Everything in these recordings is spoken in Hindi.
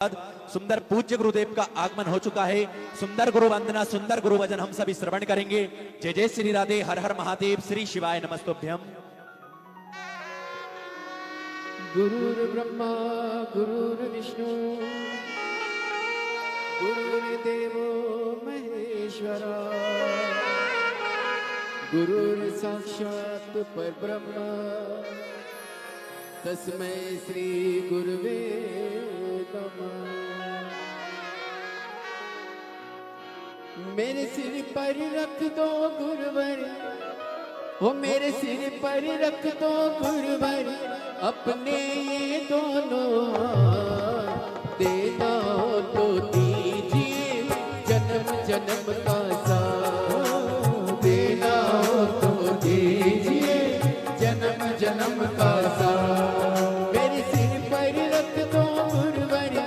सुंदर पूज्य गुरुदेव का आगमन हो चुका है। सुंदर गुरु वंदना, सुंदर गुरु वचन हम सभी श्रवण करेंगे। जय जय श्री राधे, हर हर महादेव, श्री शिवाय नमस्तुभ्यम। गुरुर्ब्रह्मा गुरुर्विष्णु गुरुर्देवो महेश्वरा गुरुर्साक्षात् परब्रह्म तस्मै श्री गुरुवे नमः। मेरे सिर पर रख दो गुरुवर, वो मेरे सिर पर रख दो गुरुवर, अपने ये दोनों हाथ, देना हो तो दीजिए जन्म जन्म का साथ, देना हो तो दीजिए जन्म जन्म का साथ। मेरे सिर पर रख दो गुरुवर,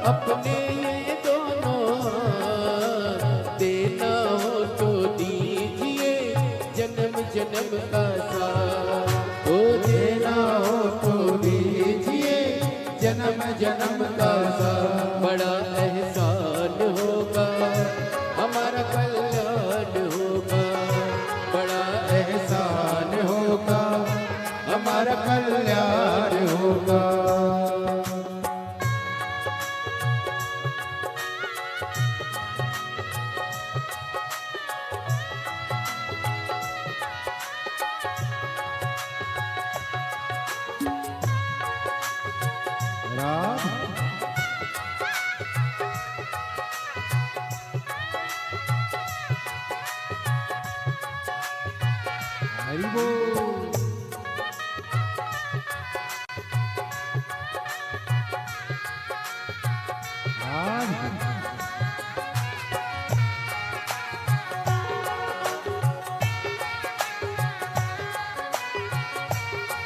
अपने ये दोनों हाथ, देना हो तो दीजिए जन्म जन्म का साथ, ओ देना हो तो दीजिए जन्म जन्म का साथ। बड़ा एहसान होगा हमारा कल्याण होगा, बड़ा एहसान होगा हमारा कल्याण होगा। हरि बोल।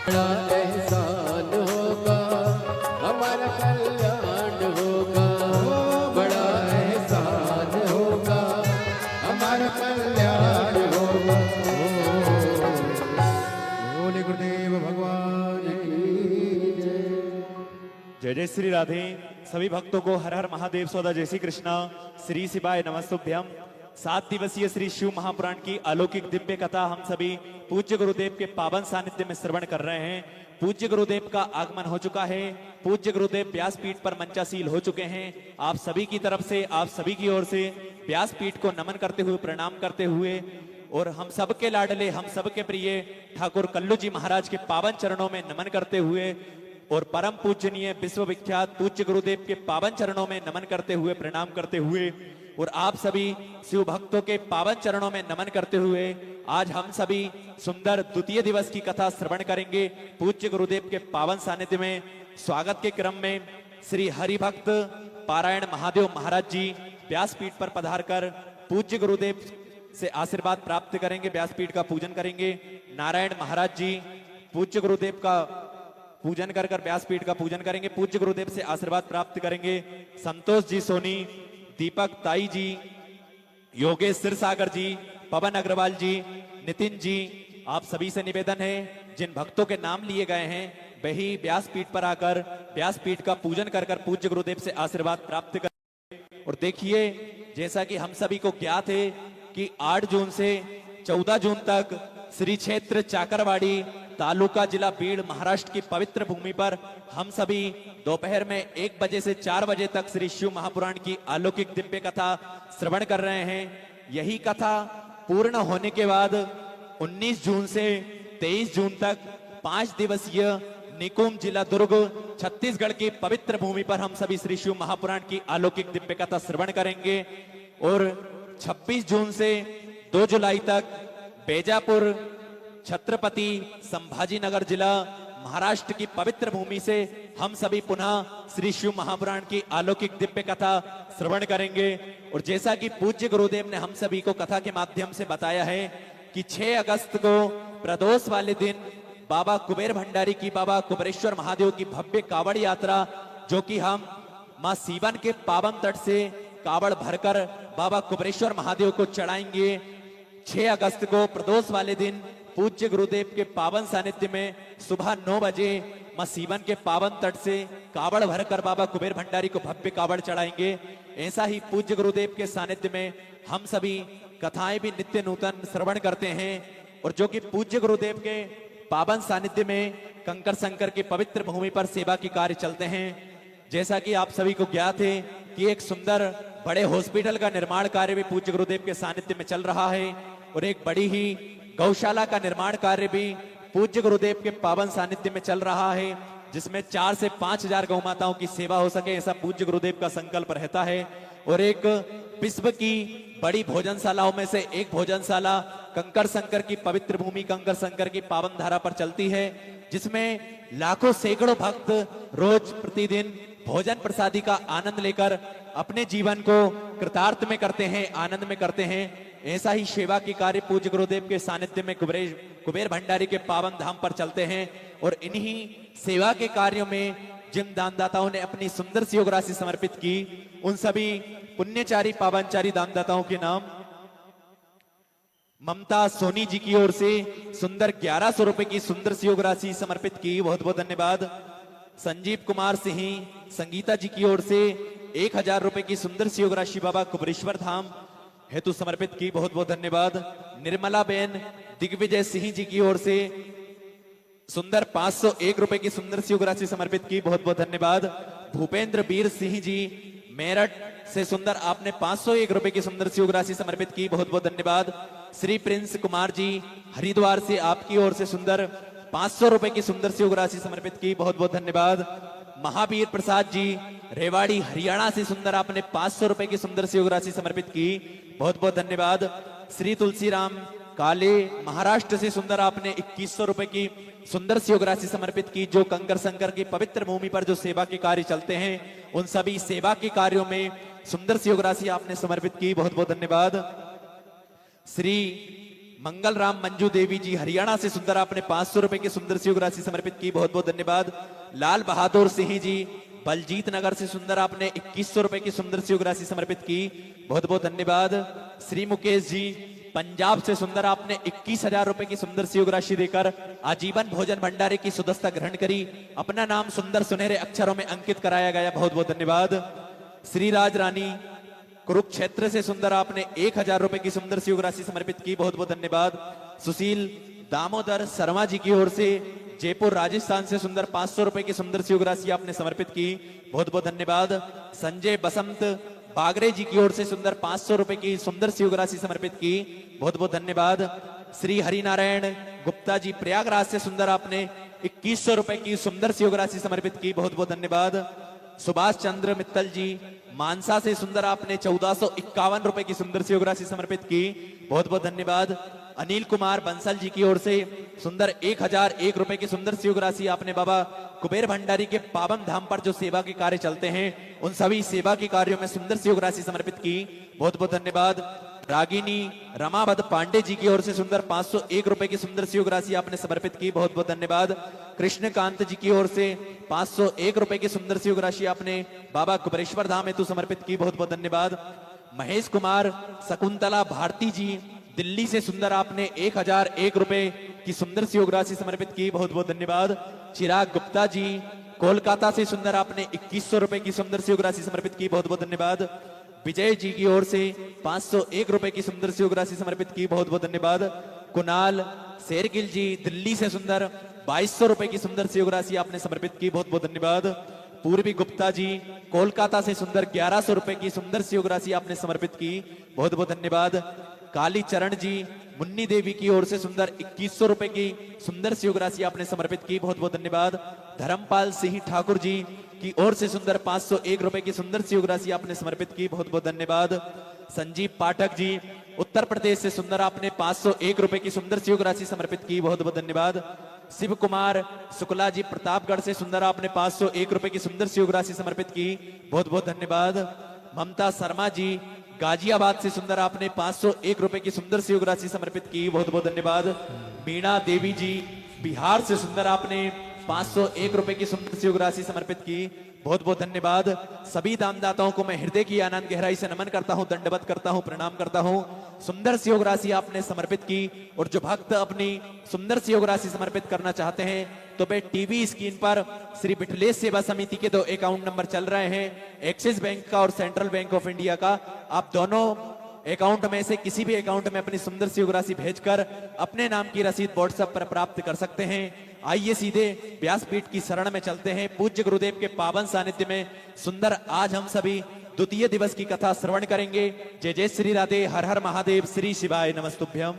बड़ा एहसान होगा हमारा कल्याण होगा, बड़ा एहसान होगा हमारा कल्याण होगा। बोले गुरुदेव भगवान की जय। जय जय श्री राधे। सभी भक्तों को हर हर महादेव, सौदा जय श्री कृष्णा, श्री शिवाय नमस्तुभ्यम। 7 दिवसीय श्री शिव महापुराण की अलौकिक दिव्य कथा हम सभी पूज्य गुरुदेव के पावन सानिध्य में श्रवण कर रहे हैं। पूज्य गुरुदेव का आगमन हो चुका है। पूज्य गुरुदेव व्यासपीठ पर मंचासील हो चुके हैं। आप सभी की तरफ से, आप सभी की ओर से व्यासपीठ को नमन करते हुए, प्रणाम करते हुए, और हम सबके लाडले, हम सबके प्रिय ठाकुर कल्लू जी महाराज के पावन चरणों में नमन करते हुए, और परम पूजनीय विश्वविख्यात पूज्य गुरुदेव के पावन चरणों में नमन करते हुए, प्रणाम करते हुए, और आप सभी शिव भक्तों के पावन चरणों में नमन करते हुए आज हम सभी सुंदर द्वितीय दिवस की कथा श्रवण करेंगे। पूज्य गुरुदेव के पावन सानिध्य में स्वागत के क्रम में श्री हरिभक्त पारायण महादेव महाराज जी व्यासपीठ पर पधारकर पूज्य गुरुदेव से आशीर्वाद प्राप्त करेंगे, व्यासपीठ का पूजन करेंगे। नारायण महाराज जी पूज्य गुरुदेव का पूजन कर व्यासपीठ का पूजन करेंगे, पूज्य गुरुदेव से आशीर्वाद प्राप्त करेंगे। संतोष जी सोनी, दीपक ताई जी, योगेश सिरसागर जी, पवन अग्रवाल जी, नितिन जी, आप सभी से निवेदन है जिन भक्तों के नाम लिए गए हैं वही व्यासपीठ पर आकर व्यासपीठ का पूजन कर पूज्य गुरुदेव से आशीर्वाद प्राप्त करें। और देखिए, जैसा कि हम सभी को ज्ञात है कि 8 जून से 14 जून तक श्री क्षेत्र चाकरवाड़ी, तालुका जिला बीड़, महाराष्ट्र की पवित्र भूमि पर हम सभी दोपहर में 1 बजे से 4 बजे तक श्री शिव महापुराण की अलौकिक दिव्य कथा श्रवण कर रहे हैं। यही कथा पूर्ण होने के बाद 19 जून से 23 जून तक 5 दिवसीय निकुंभ जिला दुर्ग, छत्तीसगढ़ की पवित्र भूमि पर हम सभी श्री शिव महापुराण की अलौकिक दिव्य कथा श्रवण करेंगे। और 26 जून से 2 जुलाई तक बेजापुर, छत्रपति संभाजीनगर जिला, महाराष्ट्र की पवित्र भूमि से हम सभी पुनः श्री शिव महापुराण की अलौकिक दिव्य कथा श्रवण करेंगे। और जैसा कि पूज्य गुरुदेव ने हम सभी को कथा के माध्यम से बताया है कि 6 अगस्त को प्रदोष वाले दिन बाबा कुबेर भंडारी की, बाबा कुबेरेश्वर महादेव की भव्य कावड़ यात्रा, जो कि हम मां सीवन के पावन तट से कावड़ भरकर बाबा कुबेरेश्वर महादेव को चढ़ाएंगे। 6 अगस्त को प्रदोष वाले दिन पूज्य गुरुदेव के पावन सानिध्य में सुबह 9 बजे सीवन के पावन तट से कावड़ भरकर बाबा कुबेर भंडारी को भव्य कावड़ चढ़ाएंगे। ऐसा ही पूज्य गुरुदेव के सानिध्य में हम सभी कथाएं भी नित्य नूतन श्रवण करते हैं, और जो कि पूज्य गुरुदेव के पावन सानिध्य में कंकर शंकर की पवित्र भूमि पर सेवा की कार्य चलते हैं। जैसा कि आप सभी को ज्ञात है कि एक सुंदर बड़े हॉस्पिटल का निर्माण कार्य भी पूज्य गुरुदेव के सानिध्य में चल रहा है, और एक बड़ी ही गौशाला का निर्माण कार्य भी पूज्य गुरुदेव के पावन सानिध्य में चल रहा है, जिसमें 4 से 5 हजार गौ माताओं की सेवा हो सके, ऐसा पूज्य गुरुदेव का संकल्प रहता है। और एक विश्व की बड़ी भोजनशालाओं में से एक भोजनशाला कंकर शंकर की पवित्र भूमि कंकर शंकर की पावन धारा पर चलती है, जिसमें लाखों सैकड़ों भक्त रोज प्रतिदिन भोजन प्रसादी का आनंद लेकर अपने जीवन को कृतार्थ में करते हैं, आनंद में करते हैं। ऐसा ही सेवा की कार्य पूज्य गुरुदेव के सानिध्य में कुबेर भंडारी के पावन धाम पर चलते हैं, और इन्हीं सेवा के कार्यों में जिन दानदाताओं ने अपनी सुंदर सी योग राशि समर्पित की, उन सभी पुण्यचारी पावनचारी दानदाताओं के नाम ममता सोनी जी की ओर से सुंदर 1100 रुपए की सुंदर सी योग राशि समर्पित की, बहुत बहुत धन्यवाद। संजीव कुमार सिंह संगीता जी की ओर से 1000 रुपए की सुंदर सी योग राशि बाबा कुबरेश्वर धाम हेतु समर्पित की, बहुत बहुत धन्यवाद। निर्मला बेन दिग्विजय सिंह जी की ओर से सुंदर 501 रुपए की सुंदर सी योग राशि समर्पित की, बहुत बहुत धन्यवाद। भूपेंद्र वीर सिंह जी मेरठ से सुंदर आपने 501 रुपए की सुंदर सी योग राशि समर्पित की, बहुत बहुत धन्यवाद। श्री प्रिंस कुमार जी हरिद्वार से आपकी ओर से सुंदर 500 रुपए की सुंदर सी योग राशि समर्पित की, बहुत बहुत धन्यवाद। महावीर प्रसाद जी रेवाड़ी हरियाणा से सुंदर आपने 500 रुपए की सुंदर सी योग राशि समर्पित की, बहुत बहुत धन्यवाद। श्री तुलसीराम काले महाराष्ट्र से सुंदर आपने 2100 रुपए की सुंदर सी योग राशि समर्पित की, जो कंकर शंकर की पवित्र भूमि पर जो सेवा के कार्य चलते हैं, उन सभी सेवा के कार्यों में सुंदर सी योग राशि आपने समर्पित की, बहुत बहुत धन्यवाद। श्री मंगल राम मंजू देवी जी हरियाणा से सुंदर आपने 500 रुपए की सुंदर सी योग राशि समर्पित की, बहुत बहुत धन्यवाद। लाल बहादुर सिंह जी बलजीत नगर से सुंदर आपने 2100 रुपए की सुंदर सी योग राशि समर्पित की, बहुत बहुत धन्यवाद। श्री मुकेश जी पंजाब से सुंदर आपने 21,000 रुपए की सुंदर सी योग राशि देकर आजीवन भोजन भंडारे की सुदस्ता ग्रहण करी, अपना नाम सुंदर सुनहरे अक्षरों में अंकित कराया गया, बहुत बहुत धन्यवाद। श्री राज रानी कुरुक्षेत्र से सुंदर आपने 1000 रुपए की सुंदर सी योग राशि समर्पित की, बहुत बहुत धन्यवाद। सुशील दामोदर शर्मा जी की ओर से जयपुर राजस्थान से सुंदर 500 रुपए की सुंदर सी योग राशि आपने समर्पित की, बहुत बहुत धन्यवाद। संजय बसंत बागरे जी की ओर से सुंदर 500 रुपए की सुंदर सी योग राशि समर्पित की, बहुत बहुत धन्यवाद। श्री हरिनारायण गुप्ता जी प्रयागराज से सुंदर आपने 2100 रुपए की सुंदर सी योग राशि समर्पित की, बहुत बहुत धन्यवाद। सुभाष चंद्र मित्तल जी मानसा से सुंदर आपने 1451 रुपए की सुंदर सी योग राशि समर्पित की, बहुत बहुत धन्यवाद। अनिल कुमार बंसल जी की ओर से सुंदर 1001 रुपए की सुंदर सी योग राशि आपने बाबा कुबेर भंडारी के पावन धाम पर जो सेवा के कार्य चलते हैं, उन सभी सेवा के कार्यों में सुंदर सी योग राशि समर्पित की, बहुत बहुत धन्यवाद। रागिनी रमावत पांडे जी की ओर से सुंदर 501 रुपए की सुंदर सी योग राशि आपने समर्पित की, बहुत बहुत धन्यवाद। कृष्णकांत जी की ओर से 501 रुपए की सुंदर सी योग राशि आपने बाबा कुबरेश्वर धाम हेतु समर्पित की, बहुत बहुत धन्यवाद। महेश कुमार शकुंतला भारती जी दिल्ली से सुंदर आपने 1001 रुपए की सुंदर सी योग राशि समर्पित की, बहुत बहुत धन्यवाद। चिराग गुप्ता जी कोलकाता से सुंदर आपने 2100 रुपए की सुंदर सी योग राशि समर्पित की, बहुत बहुत धन्यवाद। विजय जी की ओर से 501 रुपए की सुंदर सी योग राशि समर्पित की, बहुत बहुत धन्यवाद। कुणाल शेरगिल जी दिल्ली से सुंदर 2200 रुपए की सुंदर सी योग राशि आपने समर्पित की, बहुत बहुत धन्यवाद। पूर्वी गुप्ता जी कोलकाता से सुंदर 1100 रुपए की सुंदर सी योग राशि आपने समर्पित की, बहुत बहुत धन्यवाद। काली चरण जी मुन्नी देवी की ओर से सुंदर 2100 रुपए की सुंदर सी योग राशि आपने समर्पित की, बहुत बहुत धन्यवाद। धर्मपाल सिंह ठाकुर जी की ओर से सुंदर 501 रुपए की सुंदर सी योग राशि आपने समर्पित की, बहुत बहुत धन्यवाद। संजीव पाठक जी उत्तर प्रदेश से सुंदर आपने 501 रुपए की सुंदर सी योग राशि समर्पित की, बहुत बहुत धन्यवाद। शिव कुमार शुक्ला जी प्रतापगढ़ से सुंदर आपने 501 रुपए की सुंदर सी योग राशि समर्पित की, बहुत बहुत धन्यवाद। ममता शर्मा जी गाजियाबाद से सुंदर आपने 501 रुपए की सुंदर सी योग राशि समर्पित की, बहुत बहुत धन्यवाद। मीणा देवी जी बिहार से सुंदर आपने 501 रुपए की सुंदर सी योग राशि समर्पित की। बहुत बहुत धन्यवाद। सभी दानदाताओं को मैं हृदय की आनंद गहराई से नमन करता हूं, दंडवत करता हूं, प्रणाम करता हूं। सुंदर सी योग राशि आपने समर्पित की। और जो भक्त अपनी सुंदर सी योग राशि समर्पित करना चाहते हैं तो वे टीवी स्क्रीन पर श्री बिठलेश सेवा समिति के 2 अकाउंट नंबर चल रहे हैं, एक्सिस बैंक का और सेंट्रल बैंक ऑफ इंडिया का। आप दोनों अकाउंट में से किसी भी अकाउंट में अपनी सुंदर सी योग राशि भेजकर अपने नाम की रसीद व्हाट्सएप पर प्राप्त कर सकते हैं। आइए सीधे व्यासपीठ की शरण में चलते हैं। पूज्य गुरुदेव के पावन सानिध्य में सुंदर आज हम सभी द्वितीय दिवस की कथा श्रवण करेंगे। जय जय श्री राधे, हर हर महादेव, श्री शिवाय नमस्तुभ्यम।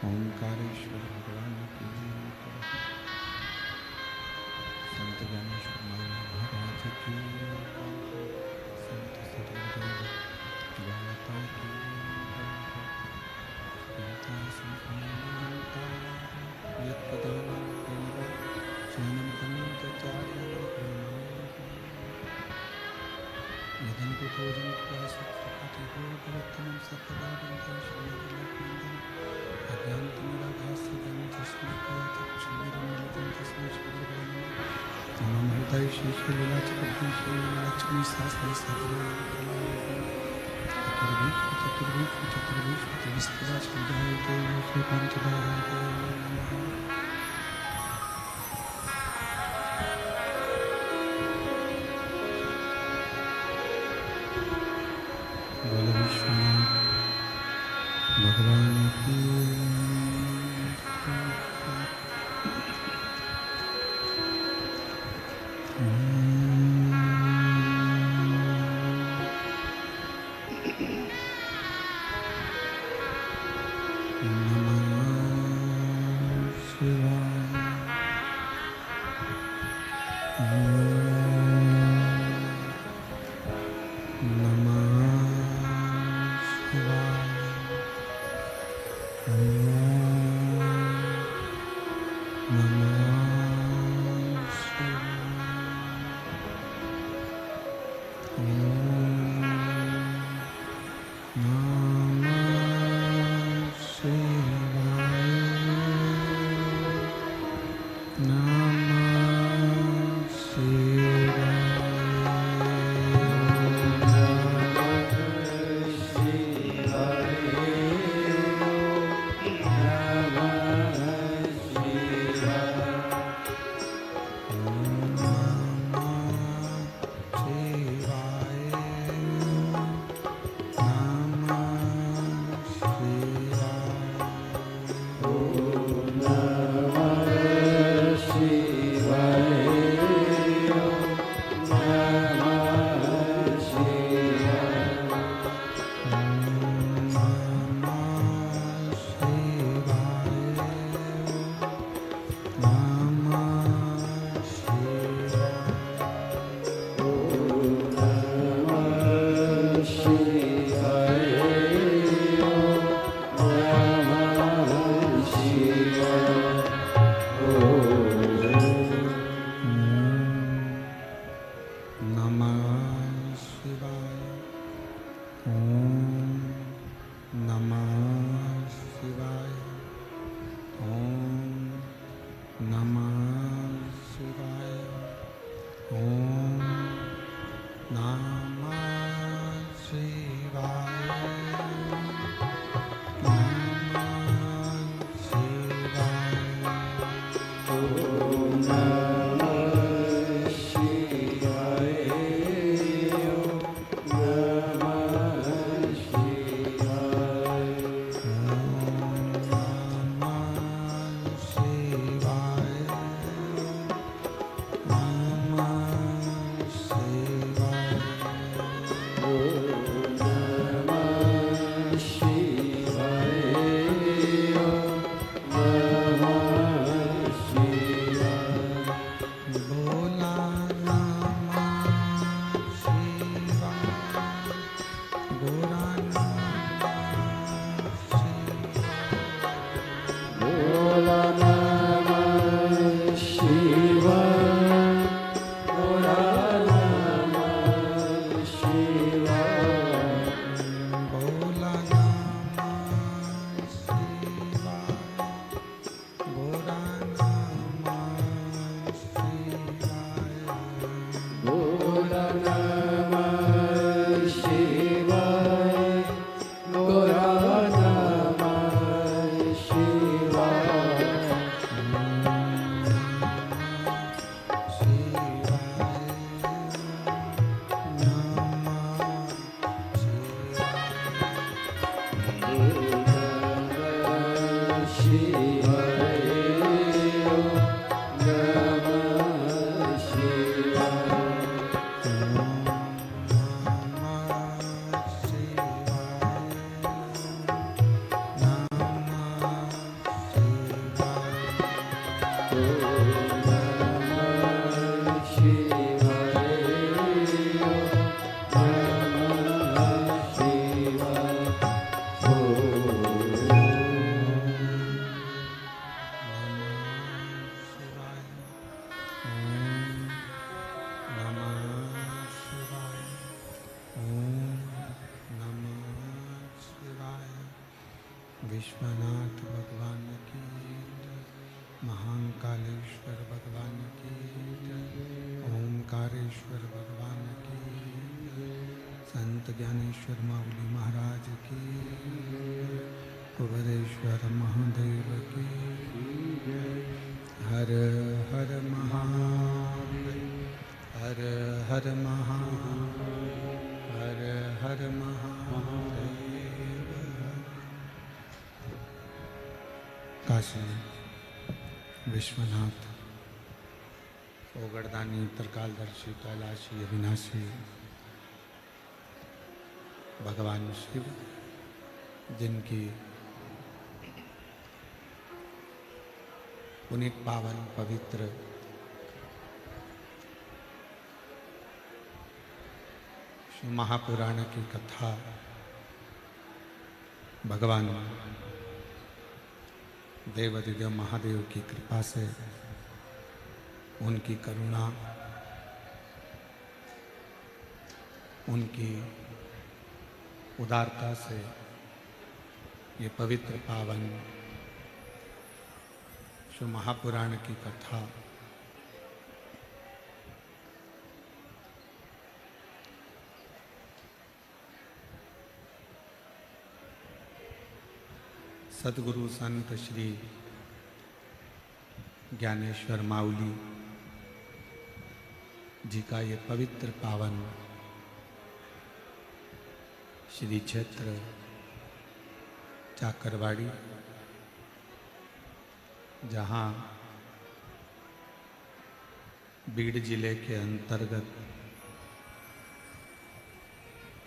ओंकारेश्वर भगवान की संत ज्ञानेश्वर महाराज की संत सदगुरुदेव माता की पिता संता बोलो विश्वनाथ भगवान की विश्वनाथ भगवान की जय। महाकालेश्वर भगवान की जय। ओंकारेश्वर भगवान की जय। संत ज्ञानेश्वर माऊली महाराज की जय। कुबेरेश्वर महादेव की जय। हर हर महादेव, हर हर महादेव, हर हर महादेव। काशी विश्वनाथ ओगड़दानी त्रिकालदर्शी कैलाशी अविनाशी भगवान शिव, जिनकी पुनीत पावन पवित्र शिव महापुराण की कथा भगवान देवाधिदेव महादेव की कृपा से, उनकी करुणा, उनकी उदारता से ये पवित्र पावन शिव महापुराण की कथा सद्गुरु संत श्री ज्ञानेश्वर माऊली जी का ये पवित्र पावन श्री क्षेत्र चाकरवाड़ी, जहाँ बीड़ जिले के अंतर्गत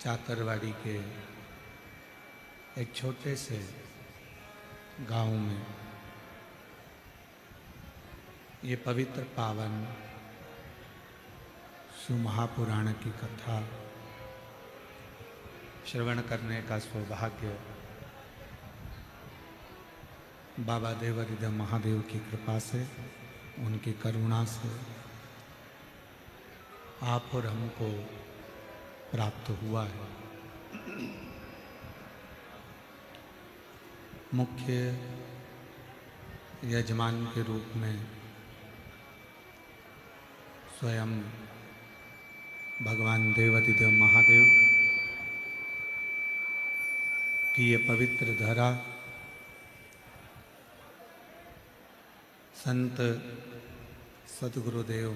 चाकरवाड़ी के एक छोटे से गांव में ये पवित्र पावन शिव महापुराण की कथा श्रवण करने का सौभाग्य बाबा देवाधिदेव महादेव की कृपा से, उनकी करुणा से आप और हमको प्राप्त हुआ है। मुख्य यजमान के रूप में स्वयं भगवान देवाधिदेव महादेव की ये पवित्र धरा संत सद्गुरुदेव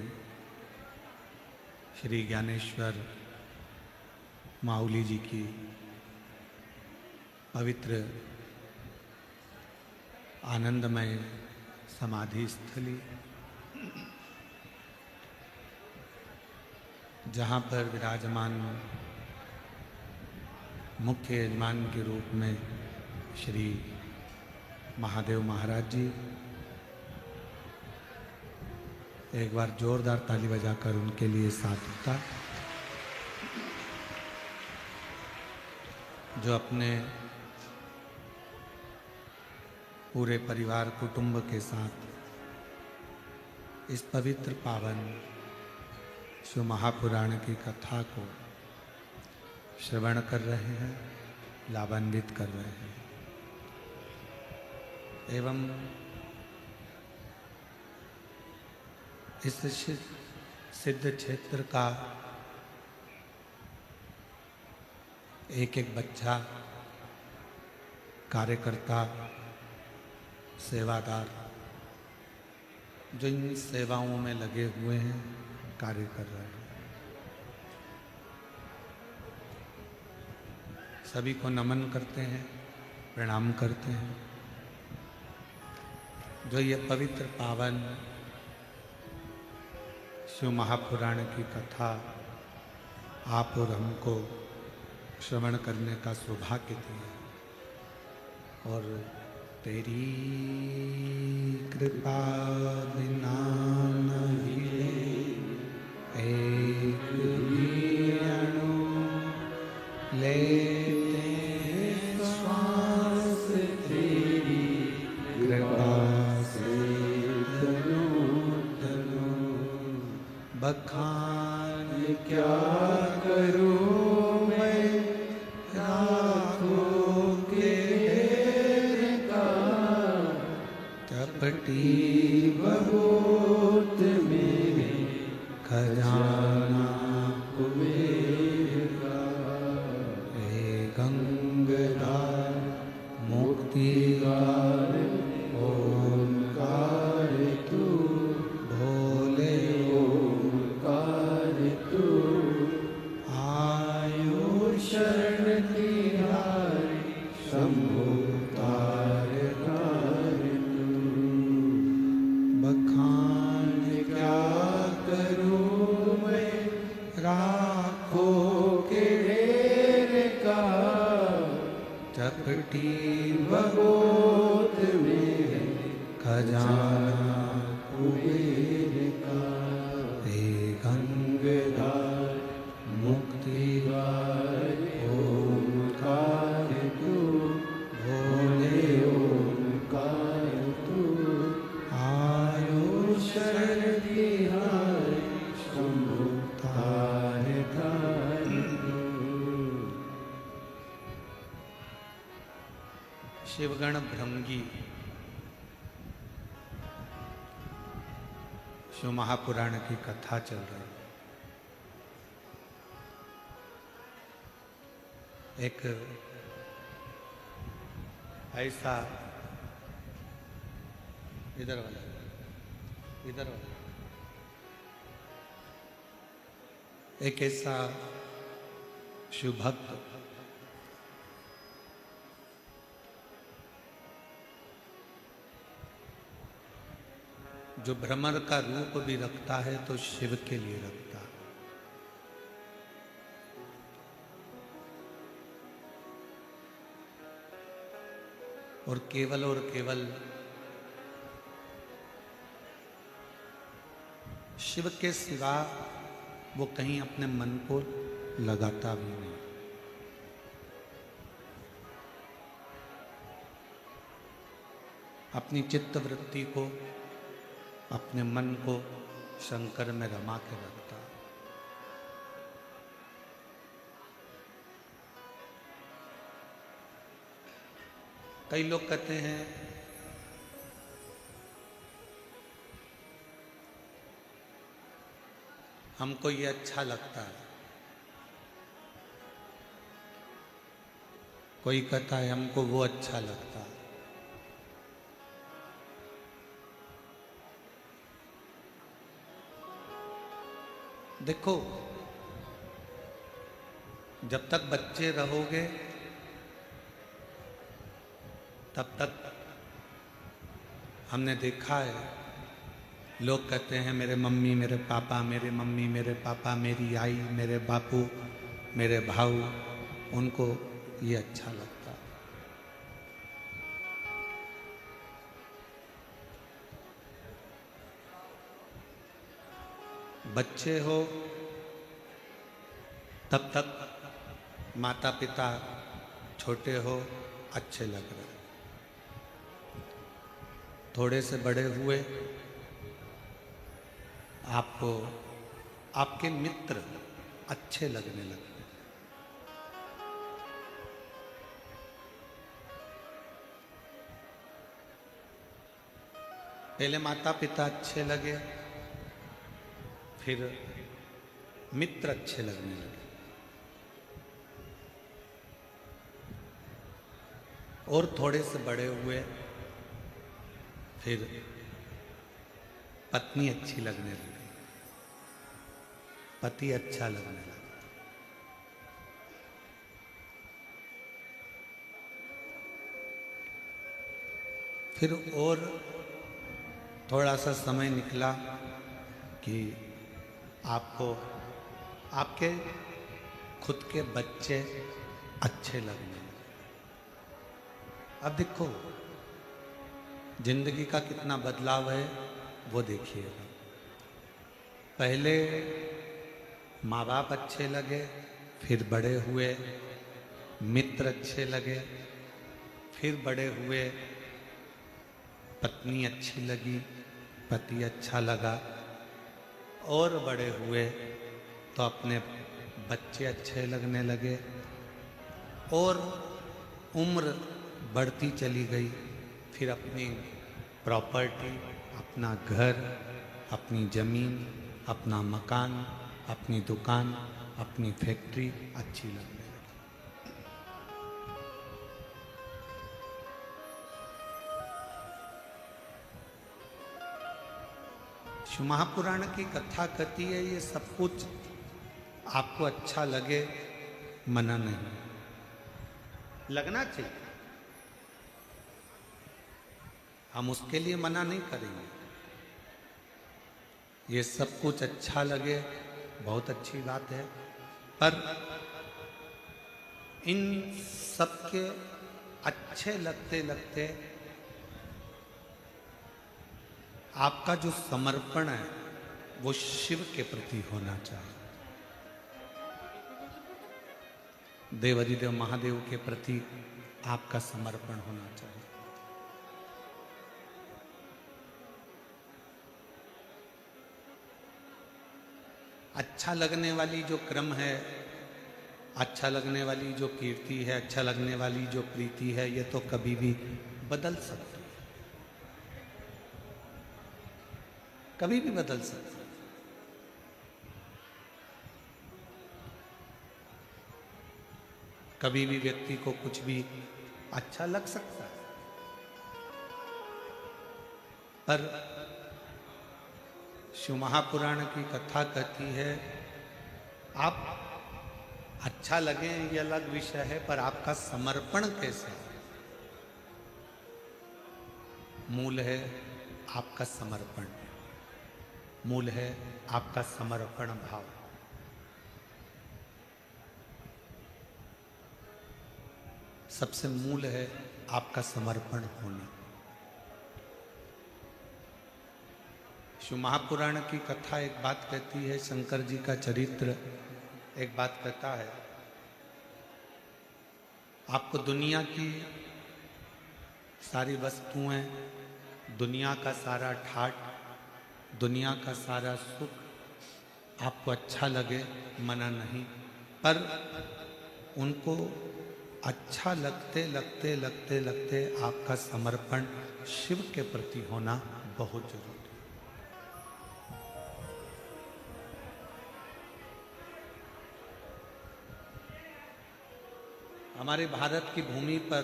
श्री ज्ञानेश्वर माऊली जी की पवित्र आनंदमय समाधि स्थली, जहाँ पर विराजमान मुख्य यजमान के रूप में श्री महादेव महाराज जी, एक बार जोरदार ताली बजाकर उनके लिए सार्थकता, जो अपने पूरे परिवार कुटुंब के साथ इस पवित्र पावन शिव महापुराण की कथा को श्रवण कर रहे हैं, लाभान्वित कर रहे हैं। एवं इस सिद्ध क्षेत्र का एक एक बच्चा, कार्यकर्ता, सेवादार, जो इन सेवाओं में लगे हुए हैं, कार्य कर रहे हैं, सभी को नमन करते हैं, प्रणाम करते हैं। जो ये पवित्र पावन शिव महापुराण की कथा आप और हमको श्रवण करने का सौभाग्य दिया, और तेरी कृपा बिना नहीं एक भी अणु लेते श्वास, तेरी कृपा से तनु बखान क्या करूं मैं, राखों के चपटी बहुत मेरे खजाना कुबेर का। हे गंगाधार मुक्तिगार ओंकार तू, भोले ओंकार तू। आयु शरण तिहारी शंभो तारकार तू। बखान क्या करूं मैं राखो के ढेर का। चपटी भगोत में खजाना कुबेर का। हे गंगाधार मुक्तिगार ओंकार तू, भोले ओंकार तू। आयु शरण तिहारी शंभो तारकार तू। शिवगण भृंगी शिव महापुराण की कथा चल रही है। एक ऐसा इधर वाला एक ऐसा शिव भक्त जो भ्रमर का रूप भी रखता है तो शिव के लिए रखता है। और केवल शिव के सिवा वो कहीं अपने मन को लगाता भी नहीं। अपनी चित्त वृत्ति को, अपने मन को शंकर में रमा के रखता। कई लोग कहते हैं हमको ये अच्छा लगता है, कोई कहता है हमको वो अच्छा लगता है। देखो, जब तक बच्चे रहोगे तब तक हमने देखा है, लोग कहते हैं मेरे मम्मी मेरे पापा, मेरे मम्मी मेरे पापा, मेरी आई मेरे बापू मेरे भाऊ, उनको ये अच्छा लगता। बच्चे हो तब तक माता पिता छोटे हो अच्छे लग रहे, थोड़े से बड़े हुए आपको आपके मित्र अच्छे लगने लगते। पहले माता पिता अच्छे लगे, फिर मित्र अच्छे लगने लगे, और थोड़े से बड़े हुए फिर पत्नी अच्छी लगने लगी, पति अच्छा लगने लगा। फिर और थोड़ा सा समय निकला कि आपको आपके खुद के बच्चे अच्छे लगने लगे। अब देखो जिंदगी का कितना बदलाव है वो देखिएगा। पहले माँ बाप अच्छे लगे, फिर बड़े हुए मित्र अच्छे लगे, फिर बड़े हुए पत्नी अच्छी लगी, पति अच्छा लगा, और बड़े हुए तो अपने बच्चे अच्छे लगने लगे, और उम्र बढ़ती चली गई, फिर अपनी प्रॉपर्टी, अपना घर, अपनी जमीन, अपना मकान, अपनी दुकान, अपनी फैक्ट्री अच्छी लगने लगी। शिव महापुराण की कथा कहती है ये सब कुछ आपको अच्छा लगे, मना नहीं, लगना चाहिए, हम उसके लिए मना नहीं करेंगे। ये सब कुछ अच्छा लगे बहुत अच्छी बात है, पर इन सब के अच्छे लगते लगते आपका जो समर्पण है वो शिव के प्रति होना चाहिए, देवाधिदेव महादेव के प्रति आपका समर्पण होना चाहिए। अच्छा लगने वाली जो क्रम है, अच्छा लगने वाली जो कीर्ति है, अच्छा लगने वाली जो प्रीति है, ये तो कभी भी बदल सकती है, कभी भी बदल सकती है। कभी भी व्यक्ति को कुछ भी अच्छा लग सकता है, पर शिव महापुराण की कथा कहती है आप अच्छा लगे ये अलग विषय है, पर आपका समर्पण कैसे है? मूल है आपका समर्पण, मूल है आपका समर्पण भाव। सबसे मूल है आपका समर्पण होना। शिव महापुराण की कथा एक बात कहती है, शंकर जी का चरित्र एक बात कहता है, आपको दुनिया की सारी वस्तुएं, दुनिया का सारा ठाट, दुनिया का सारा सुख आपको अच्छा लगे, मना नहीं, पर उनको अच्छा लगते लगते लगते लगते आपका समर्पण शिव के प्रति होना बहुत जरूरी है। हमारे भारत की भूमि पर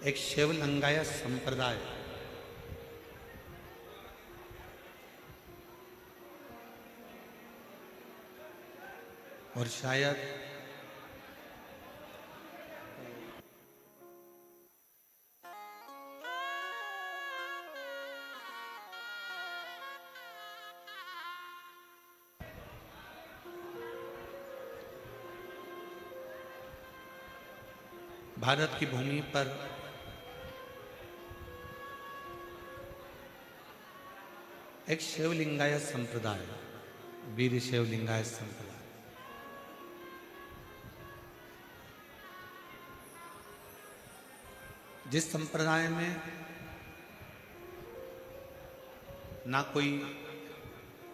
एक शिव लिंगायत संप्रदाय, और शायद भारत की भूमि पर एक शिव लिंगायत संप्रदाय, वीर शिव लिंगायत संप्रदाय, जिस संप्रदाय में ना कोई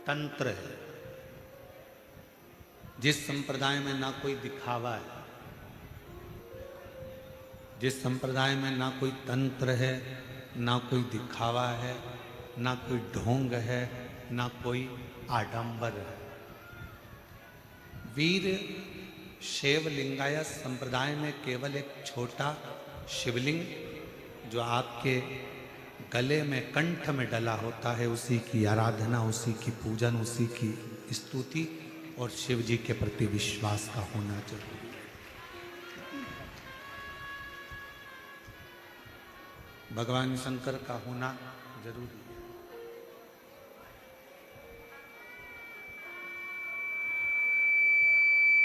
तंत्र है, जिस संप्रदाय में ना कोई दिखावा है, जिस संप्रदाय में ना कोई तंत्र है, ना कोई दिखावा है, ना कोई ढोंग है, ना कोई आडंबर है, वीर शैव लिंगायत संप्रदाय में केवल एक छोटा शिवलिंग जो आपके गले में, कंठ में डला होता है, उसी की आराधना, उसी की पूजन, उसी की स्तुति और शिव जी के प्रति विश्वास का होना जरूरी है। भगवान शंकर का होना जरूरी है।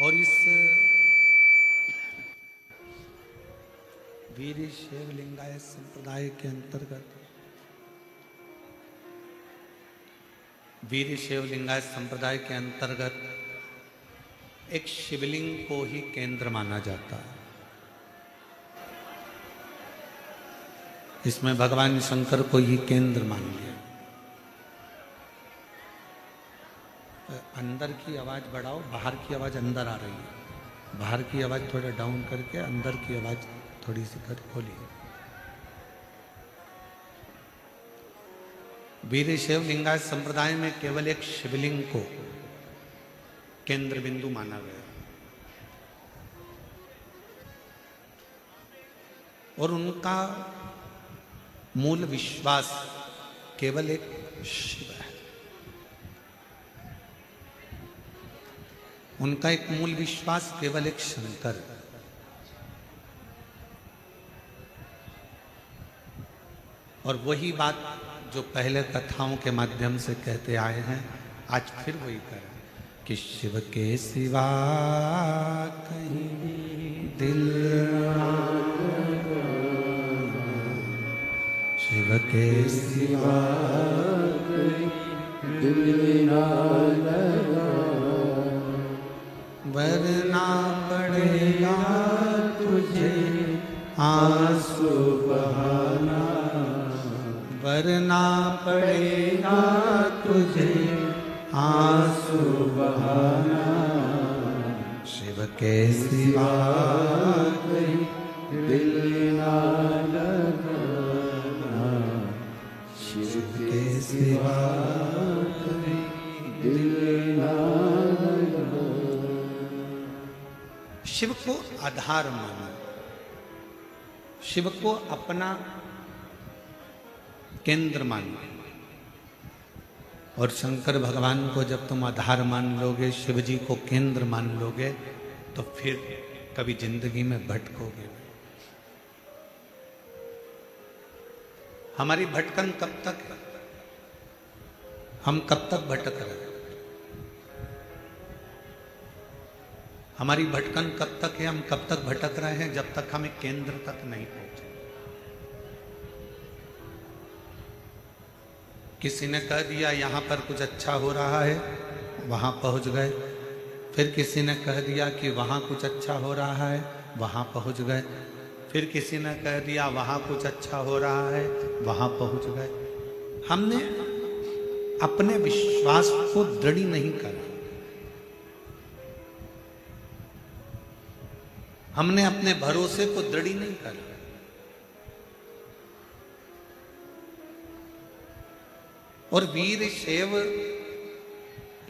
और इस वीर शैव लिंगायत संप्रदाय के अंतर्गत, वीर शैव लिंगायत संप्रदाय के अंतर्गत एक शिवलिंग को ही केंद्र माना जाता है। इसमें भगवान शंकर को ही केंद्र मान लिया। अंदर की आवाज बढ़ाओ, बाहर की आवाज अंदर आ रही है, बाहर की आवाज थोड़ा डाउन करके अंदर की आवाज थोड़ी सी कर खोलिए। वीरशैव लिंगायत संप्रदाय में केवल एक शिवलिंग को केंद्र बिंदु माना गया और उनका मूल विश्वास केवल एक शिव है। उनका एक मूल विश्वास केवल एक शंकर है। और वही बात जो पहले कथाओं के माध्यम से कहते आए हैं, आज फिर वही करें कि शिव के सिवा कहीं दिल ना लगा, शिव के सिवा कहीं दिल ना लगा, वरना पड़ेगा तुझे आंसू बहाना, वरना पड़ेगा तुझे आंसू बहाना, शिव के सिवा कहीं दिल ना लगाना, शिव के सिवा कहीं दिल ना लगाना। शिव को आधार मानो, शिव को अपना केंद्र मानो। और शंकर भगवान को जब तुम आधार मान लोगे, शिव जी को केंद्र मान लोगे, तो फिर कभी जिंदगी में भटकोगे। हमारी भटकन कब तक है? हम कब तक भटक रहे हैं? हमारी भटकन कब तक है? हम कब तक भटक रहे हैं? जब तक हमें केंद्र तक नहीं पहुंचे। किसी ने कह दिया यहाँ पर कुछ अच्छा हो रहा है, वहाँ पहुँच गए। फिर किसी ने कह दिया कि वहाँ कुछ अच्छा हो रहा है, वहाँ पहुँच गए। फिर किसी ने कह दिया वहाँ कुछ अच्छा हो रहा है, वहाँ पहुँच गए। हमने अपने विश्वास को दृढ़ नहीं करा, हमने अपने भरोसे को दृढ़ नहीं करा। और वीरशैव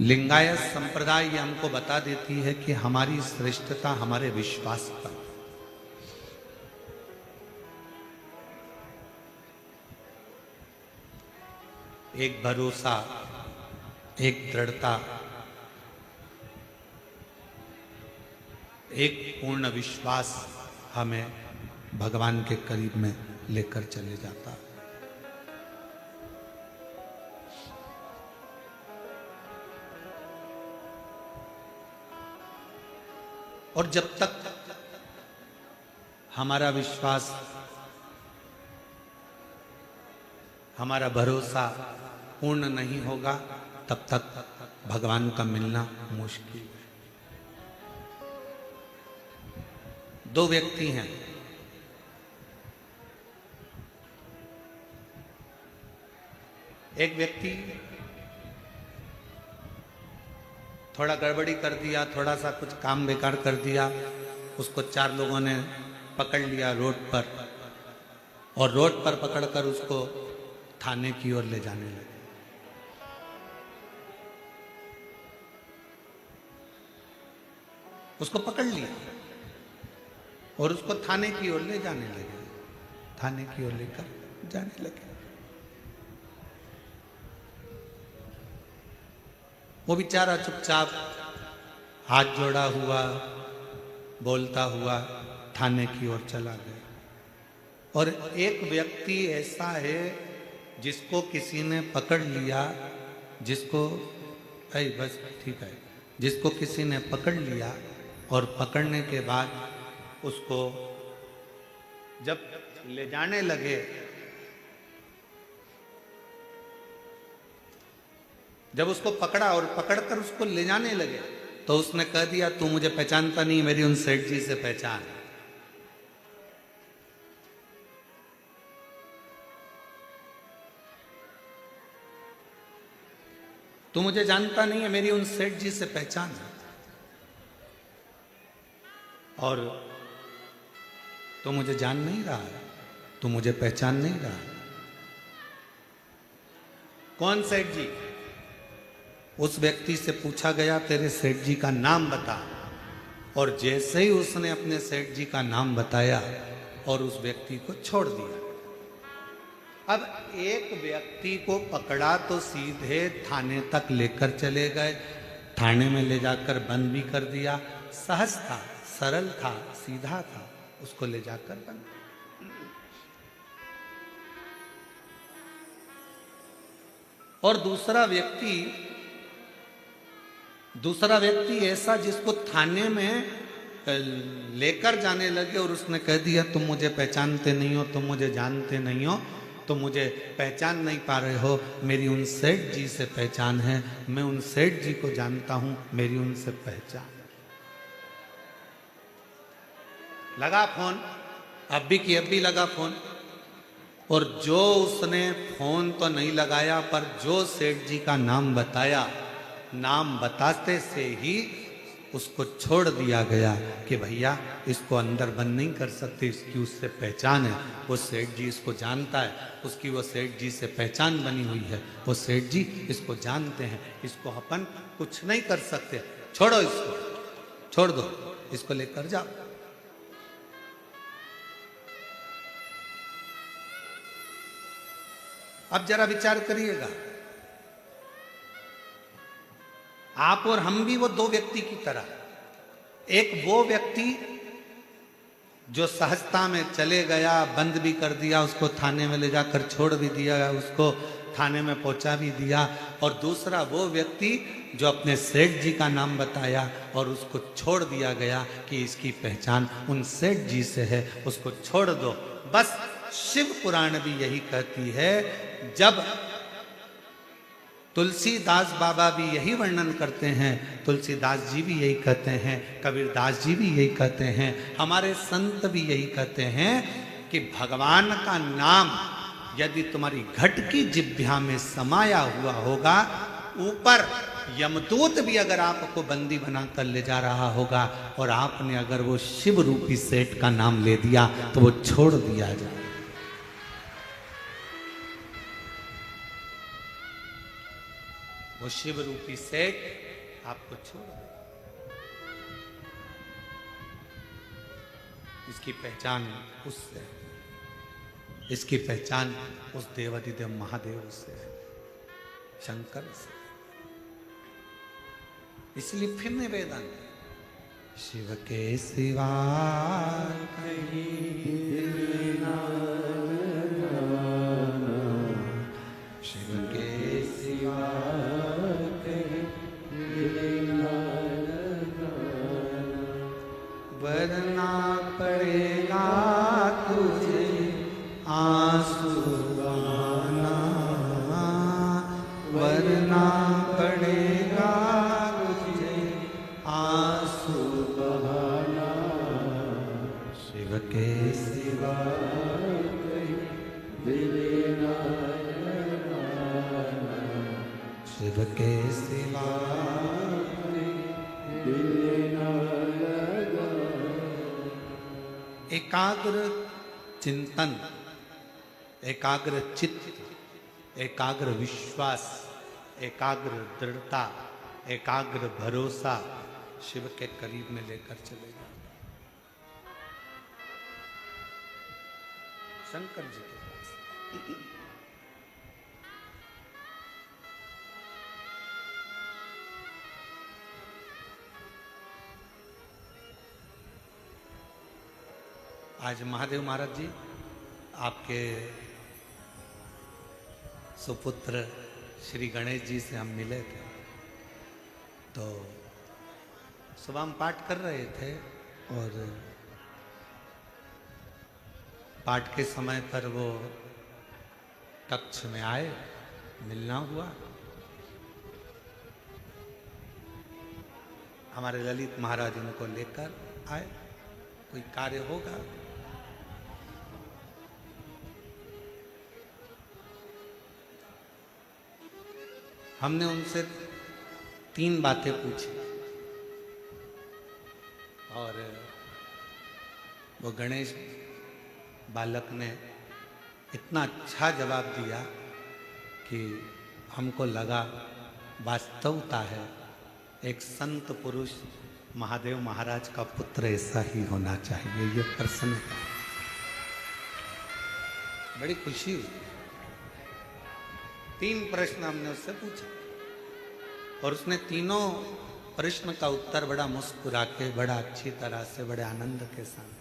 लिंगायत संप्रदाय ये हमको बता देती है कि हमारी श्रेष्ठता हमारे विश्वास पर। एक भरोसा, एक दृढ़ता, एक पूर्ण विश्वास हमें भगवान के करीब में लेकर चले जाता है। और जब तक हमारा विश्वास, हमारा भरोसा पूर्ण नहीं होगा, तब तक भगवान का मिलना मुश्किल है। दो व्यक्ति हैं, एक व्यक्ति थोड़ा गड़बड़ी कर दिया, थोड़ा सा कुछ काम बेकार कर दिया, उसको चार लोगों ने पकड़ लिया रोड पर, और रोड पर पकड़कर उसको थाने की ओर ले जाने लगे। उसको पकड़ लिया और उसको थाने की ओर ले जाने लगे, थाने की ओर लेकर जाने लगे। वो बेचारा चुपचाप हाथ जोड़ा हुआ, बोलता हुआ थाने की ओर चला गया। और एक व्यक्ति ऐसा है जिसको किसी ने पकड़ लिया, जिसको बस ठीक है, जिसको किसी ने पकड़ लिया, और पकड़ने के बाद उसको जब ले जाने लगे, जब उसको पकड़ा और पकड़कर उसको ले जाने लगे, तो उसने कह दिया तू मुझे पहचानता नहीं, मेरी उन सेठ जी से पहचान। तू मुझे जानता नहीं है, मेरी उन सेठ जी से पहचान। और तू मुझे जान नहीं रहा है, तू मुझे पहचान नहीं रहा। कौन सेठ जी? उस व्यक्ति से पूछा गया तेरे सेठ जी का नाम बता, और जैसे ही उसने अपने सेठ जी का नाम बताया और उस व्यक्ति को छोड़ दिया। अब एक व्यक्ति को पकड़ा तो सीधे थाने तक लेकर चले गए, थाने में ले जाकर बंद भी कर दिया। सहज था, सरल था, सीधा था, उसको ले जाकर बंद। और दूसरा व्यक्ति ऐसा जिसको थाने में लेकर जाने लगे और उसने कह दिया तुम मुझे पहचानते नहीं हो, तुम मुझे जानते नहीं हो, तुम मुझे पहचान नहीं पा रहे हो, मेरी उन सेठ जी से पहचान है, मैं उन सेठ जी को जानता हूं, मेरी उनसे पहचान। लगा फोन, अब भी लगा फोन, और जो उसने फोन तो नहीं लगाया, पर जो सेठ जी का नाम बताया, नाम बताते से ही उसको छोड़ दिया गया कि भैया इसको अंदर बंद नहीं कर सकते, इसकी उससे पहचान है, वो सेठ जी इसको जानता है, उसकी वो सेठ जी से पहचान बनी हुई है, वो सेठ जी इसको जानते हैं, इसको अपन कुछ नहीं कर सकते, छोड़ो इसको, छोड़ दो, इसको लेकर जाओ। अब जरा विचार करिएगा, आप और हम भी वो दो व्यक्ति की तरह, एक वो व्यक्ति जो सहजता में चले गया, बंद भी कर दिया, उसको थाने में ले जाकर छोड़ भी दिया, उसको थाने में पहुंचा भी दिया, और दूसरा वो व्यक्ति जो अपने सेठ जी का नाम बताया और उसको छोड़ दिया गया कि इसकी पहचान उन सेठ जी से है, उसको छोड़ दो। बस शिव पुराण भी यही कहती है, जब तुलसीदास बाबा भी यही वर्णन करते हैं, तुलसीदास जी भी यही कहते हैं, कबीरदास जी भी यही कहते हैं, हमारे संत भी यही कहते हैं कि भगवान का नाम यदि तुम्हारी घट की जिह्वा में समाया हुआ होगा, ऊपर यमदूत भी अगर आपको बंदी बनाकर ले जा रहा होगा, और आपने अगर वो शिव रूपी सेठ का नाम ले दिया तो वो छोड़ दिया जाए। वो शिव रूपी सेठ आपको छोड़ दे। इसकी पहचान उससे, इसकी पहचान उस देवाधिदेव महादेव से है, शंकर से। इसलिए फिर निवेदन, शिव के सिवा कहीं दिल ना लगाना, शिव के सिवा वरना पड़ेगा तुझे आंसू बहाना, वरना पड़ेगा तुझे आंसू बहाना, शिव के सिवा दिल ना लगाना, शिव के सिवा एकाग्र चिंतन, एकाग्र चित्त, एकाग्र विश्वास, एकाग्र दृढ़ता, एकाग्र भरोसा शिव के करीब में लेकर चलेगा। शंकर जी के पास आज महादेव महाराज जी आपके सुपुत्र श्री गणेश जी से हम मिले थे, तो सुबह हम पाठ कर रहे थे और पाठ के समय पर वो कक्ष में आए, मिलना हुआ। हमारे ललित महाराज उनको लेकर आए, कोई कार्य होगा। हमने उनसे 3 बातें पूछी और वो गणेश बालक ने इतना अच्छा जवाब दिया कि हमको लगा वास्तवता है एक संत पुरुष महादेव महाराज का पुत्र ऐसा ही होना चाहिए। ये प्रश्न था, बड़ी खुशी हुई। 3 प्रश्न हमने उससे पूछा और उसने तीनों प्रश्न का उत्तर बड़ा मुस्कुरा के, बड़ा अच्छी तरह से, बड़े आनंद के साथ,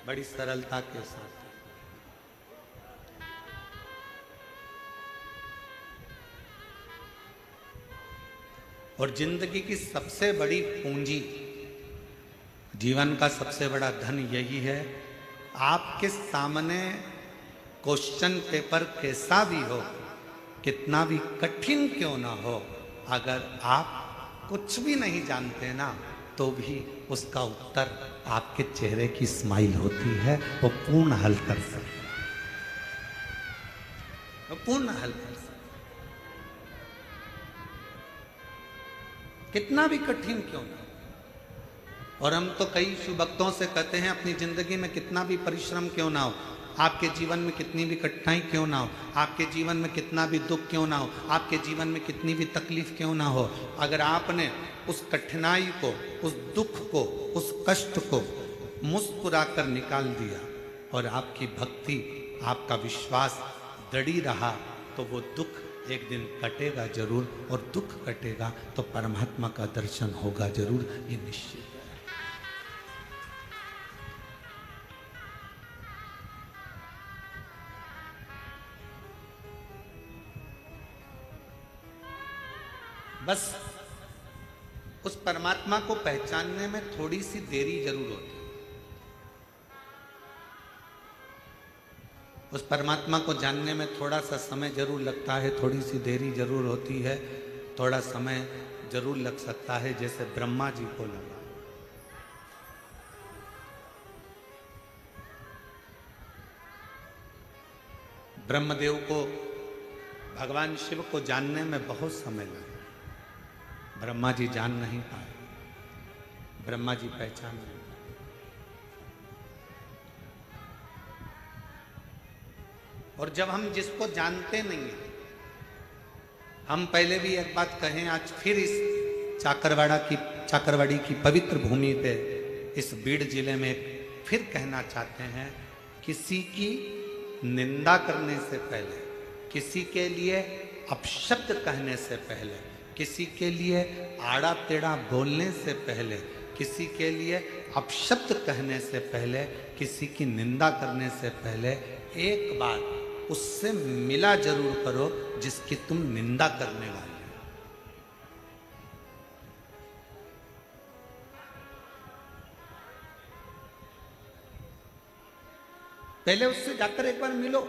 बड़ी सरलता के साथ। और जिंदगी की सबसे बड़ी पूंजी, जीवन का सबसे बड़ा धन यही है, आपके सामने क्वेश्चन पेपर कैसा भी हो, कितना भी कठिन क्यों ना हो, अगर आप कुछ भी नहीं जानते ना, तो भी उसका उत्तर आपके चेहरे की स्माइल होती है, वो पूर्ण हल कर सकता है, वो पूर्ण हल कर सकता है, कितना भी कठिन क्यों ना। और हम तो कई शिव भक्तों से कहते हैं अपनी जिंदगी में कितना भी परिश्रम क्यों ना हो, आपके जीवन में कितनी भी कठिनाई क्यों ना हो, आपके जीवन में कितना भी दुख क्यों ना हो, आपके जीवन में कितनी भी तकलीफ क्यों ना हो, अगर आपने उस कठिनाई को, उस दुख को, उस कष्ट को मुस्कुरा कर निकाल दिया और आपकी भक्ति, आपका विश्वास दृढ़ रहा, तो वो दुख एक दिन कटेगा जरूर, और दुख कटेगा तो परमात्मा का दर्शन होगा जरूर, ये निश्चित है। बस उस परमात्मा को पहचानने में थोड़ी सी देरी जरूर होती है। उस परमात्मा को जानने में थोड़ा सा समय जरूर लगता है, थोड़ी सी देरी जरूर होती है, थोड़ा समय जरूर लग सकता है, जैसे ब्रह्मा जी को लगा। ब्रह्मदेव को, भगवान शिव को जानने में बहुत समय लगा। ब्रह्मा जी जान नहीं पाए, ब्रह्मा जी पहचान नहीं। और जब हम जिसको जानते नहीं हैं, हम पहले भी एक बात कहें, आज फिर इस चाकरवाड़ी की पवित्र भूमि पे, इस बीड़ जिले में फिर कहना चाहते हैं, किसी की निंदा करने से पहले, किसी के लिए अपशब्द कहने से पहले, किसी के लिए आड़ा टेढ़ा बोलने से पहले, किसी के लिए अपशब्द कहने से पहले, किसी की निंदा करने से पहले, एक बार उससे मिला जरूर करो जिसकी तुम निंदा करने वाले हो। पहले उससे जाकर एक बार मिलो।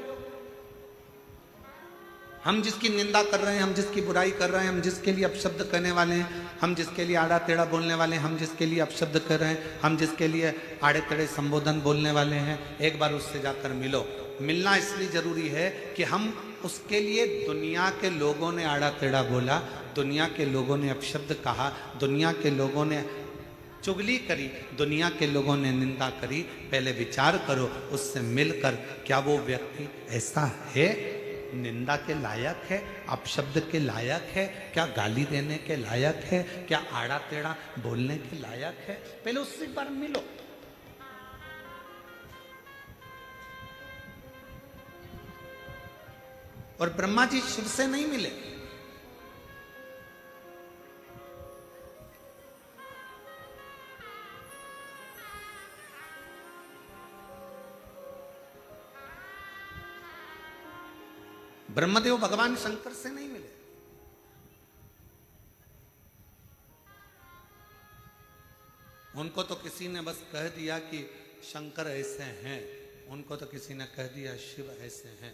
हम जिसकी निंदा कर रहे हैं, हम जिसकी बुराई कर रहे हैं, हम जिसके लिए अपशब्द कहने वाले हैं, हम जिसके लिए आड़ा टेढ़ा बोलने वाले हैं, हम जिसके लिए अपशब्द कर रहे हैं, हम जिसके लिए आड़े टेढ़े संबोधन बोलने वाले हैं, एक बार उससे जाकर मिलो। मिलना इसलिए जरूरी है कि हम उसके लिए, दुनिया के लोगों ने आड़ा टेढ़ा बोला, दुनिया के लोगों ने अपशब्द कहा, दुनिया के लोगों ने चुगली करी, दुनिया के लोगों ने निंदा करी, पहले विचार करो उससे मिलकर, क्या वो व्यक्ति ऐसा है, निंदा के लायक है, अपशब्द के लायक है, क्या गाली देने के लायक है, क्या आड़ा टेढ़ा बोलने के लायक है? पहले उससे एक बार मिलो। और ब्रह्मा जी शिव से नहीं मिले, ब्रह्मदेव भगवान शंकर से नहीं मिले। उनको तो किसी ने बस कह दिया कि शंकर ऐसे हैं, उनको तो किसी ने कह दिया शिव ऐसे हैं,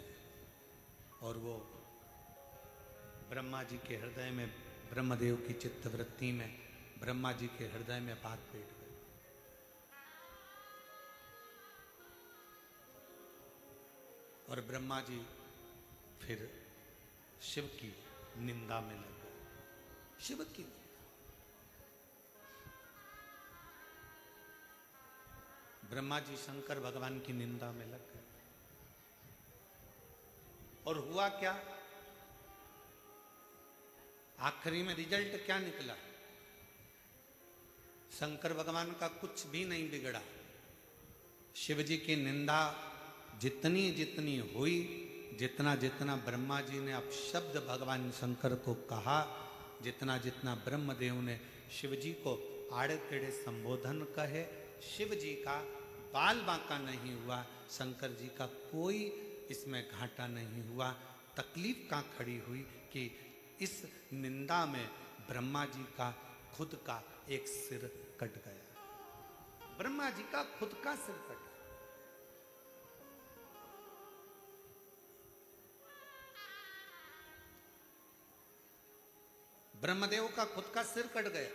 और वो ब्रह्मा जी के हृदय में, ब्रह्मदेव की चित्तवृत्ति में, ब्रह्मा जी के हृदय में बात बैठ गई। और ब्रह्मा जी फिर शिव की निंदा में लग गए। शिव की निंदा, ब्रह्मा जी शंकर भगवान की निंदा में लग गए। और हुआ क्या? आखिरी में रिजल्ट क्या निकला? शंकर भगवान का कुछ भी नहीं बिगड़ा। शिव जी की निंदा जितनी जितनी हुई, जितना जितना ब्रह्मा जी ने अपशब्द भगवान शंकर को कहा, जितना जितना ब्रह्मदेव ने शिव जी को आड़े टेढ़े संबोधन कहे, शिव जी का बाल बांका नहीं हुआ, शंकर जी का कोई इसमें घाटा नहीं हुआ। तकलीफ कहाँ खड़ी हुई कि इस निंदा में ब्रह्मा जी का खुद का एक सिर कट गया। ब्रह्मा जी का खुद का सिर कट गया। ब्रह्मदेव का खुद का सिर कट गया,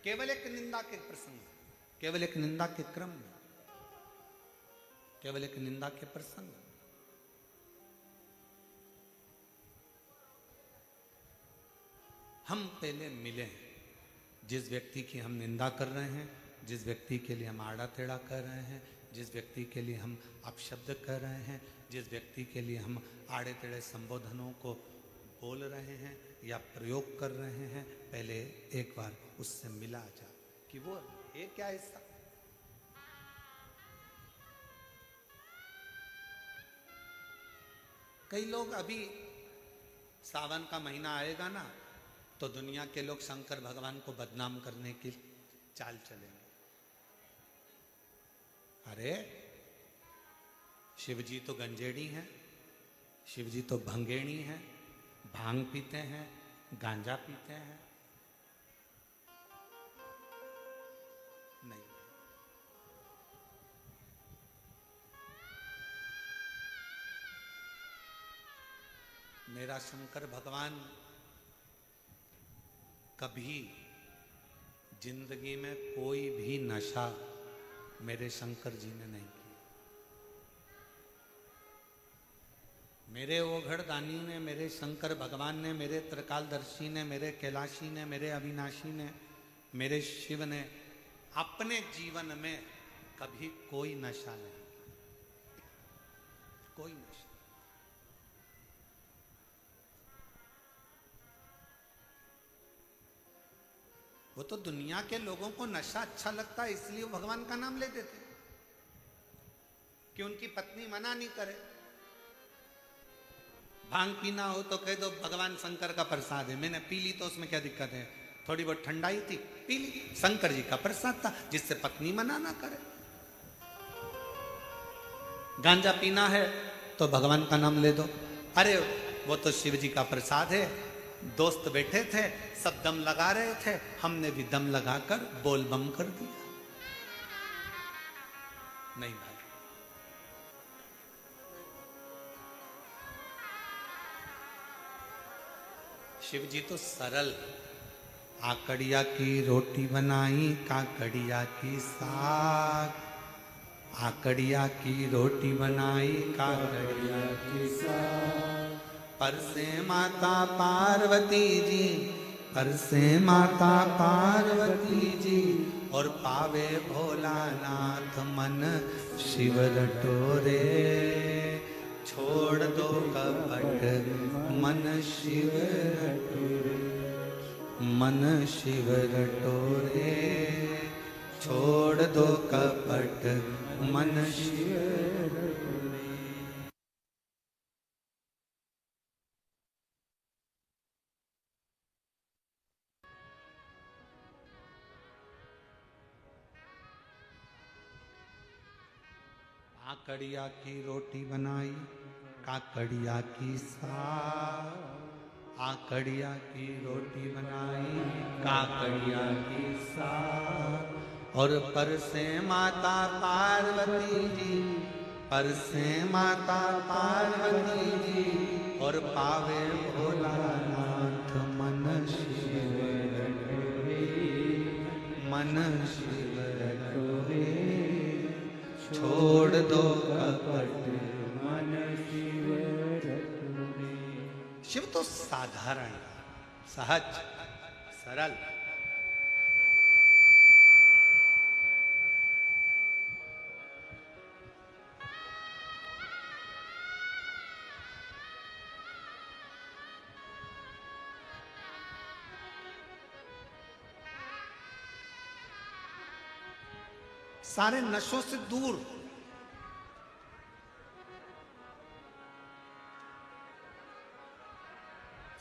केवल एक निंदा के प्रसंग, केवल एक निंदा के क्रम में, केवल एक निंदा के प्रसंग। हम पहले मिले हैं, जिस व्यक्ति की हम निंदा कर रहे हैं, जिस व्यक्ति के लिए हम आड़ा टेढ़ा कर रहे हैं, जिस व्यक्ति के लिए हम अपशब्द कर रहे हैं, जिस व्यक्ति के लिए हम आड़े टेढ़े संबोधनों को बोल रहे हैं या प्रयोग कर रहे हैं, पहले एक बार उससे मिला जा कि वो है क्या हिस्सा। कई लोग अभी सावन का महीना आएगा ना, तो दुनिया के लोग शंकर भगवान को बदनाम करने की चाल चलेंगे। अरे शिव जी तो गंजेड़ी हैं, शिव जी तो भंगेड़ी हैं, भांग पीते हैं, गांजा पीते हैं। नहीं, मेरा शंकर भगवान कभी जिंदगी में कोई भी नशा मेरे शंकर जी ने नहीं किया। मेरे ओघड़दानी ने, मेरे शंकर भगवान ने, मेरे त्रिकालदर्शी ने, मेरे कैलाशी ने, मेरे अविनाशी ने, मेरे शिव ने अपने जीवन में कभी कोई नशा नहीं किया, कोई नशा। वो तो दुनिया के लोगों को नशा अच्छा लगता है, इसलिए वो भगवान का नाम लेते थे कि उनकी पत्नी मना नहीं करे। भांग पीना हो तो कह दो भगवान शंकर का प्रसाद है, मैंने पी ली तो उसमें क्या दिक्कत है, थोड़ी बहुत ठंडाई थी, पी ली, शंकर जी का प्रसाद था, जिससे पत्नी मना ना करे। गांजा पीना है तो भगवान का नाम ले दो, अरे वो तो शिव जी का प्रसाद है। दोस्त बैठे थे, सब दम लगा रहे थे, हमने भी दम लगाकर बोल बम कर दिया। नहीं भाई, शिव जी तो सरल। आकड़िया की रोटी बनाई, काकड़िया की साग, आकड़िया की रोटी बनाई, काकड़िया की साग। पर से माता पार्वती जी, पर से माता पार्वती जी, और पावे भोलानाथ मन शिव रटोरे। छोड़ दो कपट मन शिव रटोरे, मन शिव रटोरे। छोड़ दो कपट मन शिव रटोरे। आकड़िया की रोटी बनाई, काकड़िया की साग। आकड़िया की रोटी बनाई, काकड़िया की साग। और पर से माता पार्वती जी, पर से माता पार्वती जी, और पावे भोलानाथ मन शिव रटोरे, मन शिव रटोरे। छोड़ दो कपट मन शिव रटोरे। शिव तो साधारण, सहज, सरल। सारे नशों से दूर,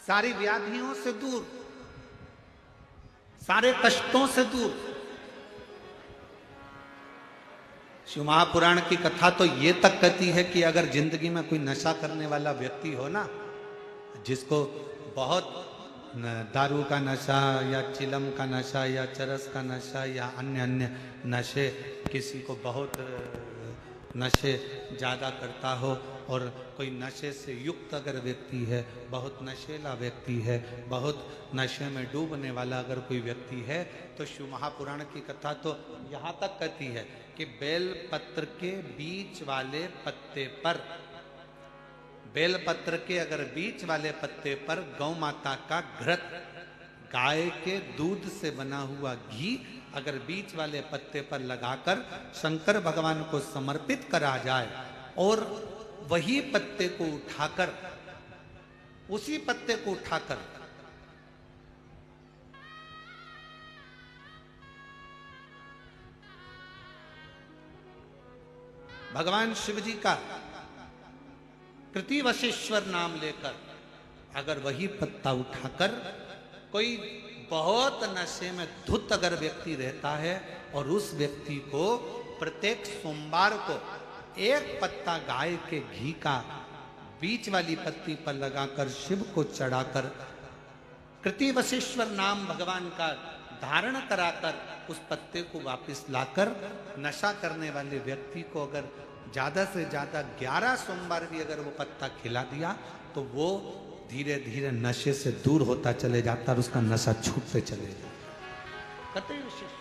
सारी व्याधियों से दूर, सारे कष्टों से दूर। शिव महापुराण की कथा तो ये तक कहती है कि अगर जिंदगी में कोई नशा करने वाला व्यक्ति हो ना, जिसको बहुत दारू का नशा या चिलम का नशा या चरस का नशा या अन्य अन्य नशे, किसी को बहुत नशे ज़्यादा करता हो और कोई नशे से युक्त अगर व्यक्ति है, बहुत नशेला व्यक्ति है, बहुत नशे में डूबने वाला अगर कोई व्यक्ति है, तो शिव महापुराण की कथा तो यहाँ तक कहती है कि बेल पत्र के बीच वाले पत्ते पर, बेल पत्र के अगर बीच वाले पत्ते पर गौ माता का घृत, गाय के दूध से बना हुआ घी अगर बीच वाले पत्ते पर लगाकर शंकर भगवान को समर्पित करा जाए और वही पत्ते को उठाकर, उसी पत्ते को उठाकर भगवान शिव जी का कृतिवशेश्वर नाम लेकर अगर वही पत्ता उठाकर कोई बहुत नशे में धुत अगर व्यक्ति रहता है और उस व्यक्ति को प्रत्येक सोमवार को एक पत्ता गाय के घी का बीच वाली पत्ती पर लगाकर शिव को चढ़ाकर कृतिवशेश्वर नाम भगवान का धारण कराकर उस पत्ते को वापस लाकर नशा करने वाले व्यक्ति को अगर ज्यादा से ज्यादा 11 सोमवार भी अगर वो पत्ता खिला दिया तो वो धीरे धीरे नशे से दूर होता चले जाता और उसका नशा छूटते चले जाता। कतई विशेष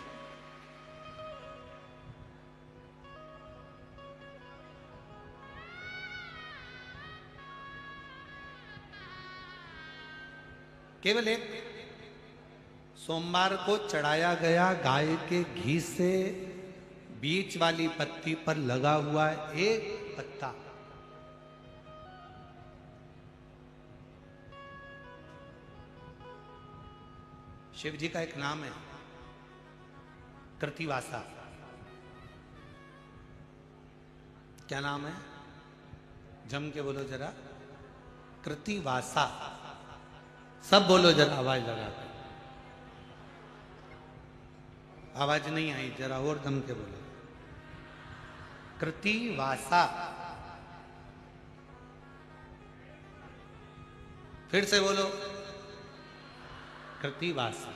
केवल एक सोमवार को चढ़ाया गया गाय के घी से बीच वाली पत्ती पर लगा हुआ एक पत्ता शिव जी का एक नाम है कृतिवासा। क्या नाम है? जम के बोलो जरा, कृतिवासा। सब बोलो जरा आवाज लगा कर। आवाज नहीं आई, जरा और दम के बोलो। कृतिवासा। फिर से बोलो, कृतिवासा।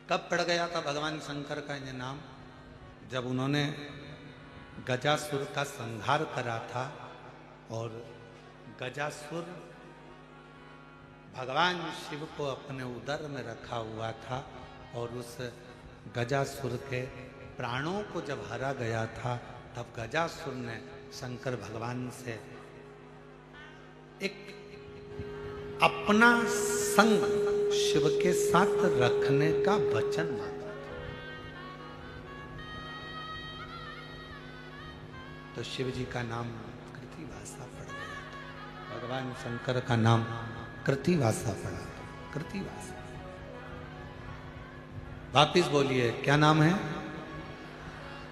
कब पड़ गया था भगवान शंकर का ये नाम? जब उन्होंने गजासुर का संहार करा था और गजासुर भगवान शिव को अपने उदर में रखा हुआ था और उस गजासुर के प्राणों को जब हरा गया था तब गजासुर ने शंकर भगवान से एक अपना संग शिव के साथ रखने का वचन मांगा था। तो शिव जी का नाम कृतिवासा पड़ गया था, भगवान शंकर का नाम कृतिवासा पड़ा था। कृतिवासा। वापिस बोलिए, क्या नाम है?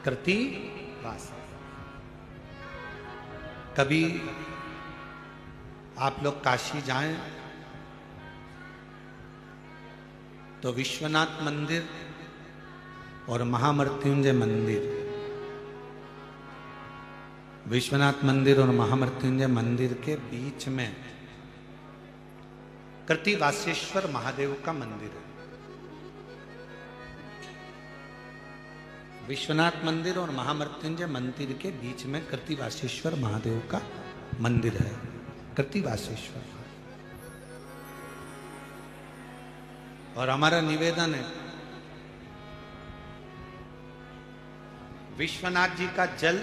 कृतिवासा। कभी आप लोग काशी जाएं तो विश्वनाथ मंदिर और महामृत्युंजय मंदिर, विश्वनाथ मंदिर और महामृत्युंजय मंदिर के बीच में कृतिवासेश्वर महादेव का मंदिर है। विश्वनाथ मंदिर और महामृत्युंजय मंदिर के बीच में कृतिवासेश्वर महादेव का मंदिर है। कृतिवासेश्वर। और हमारा निवेदन है, विश्वनाथ जी का जल,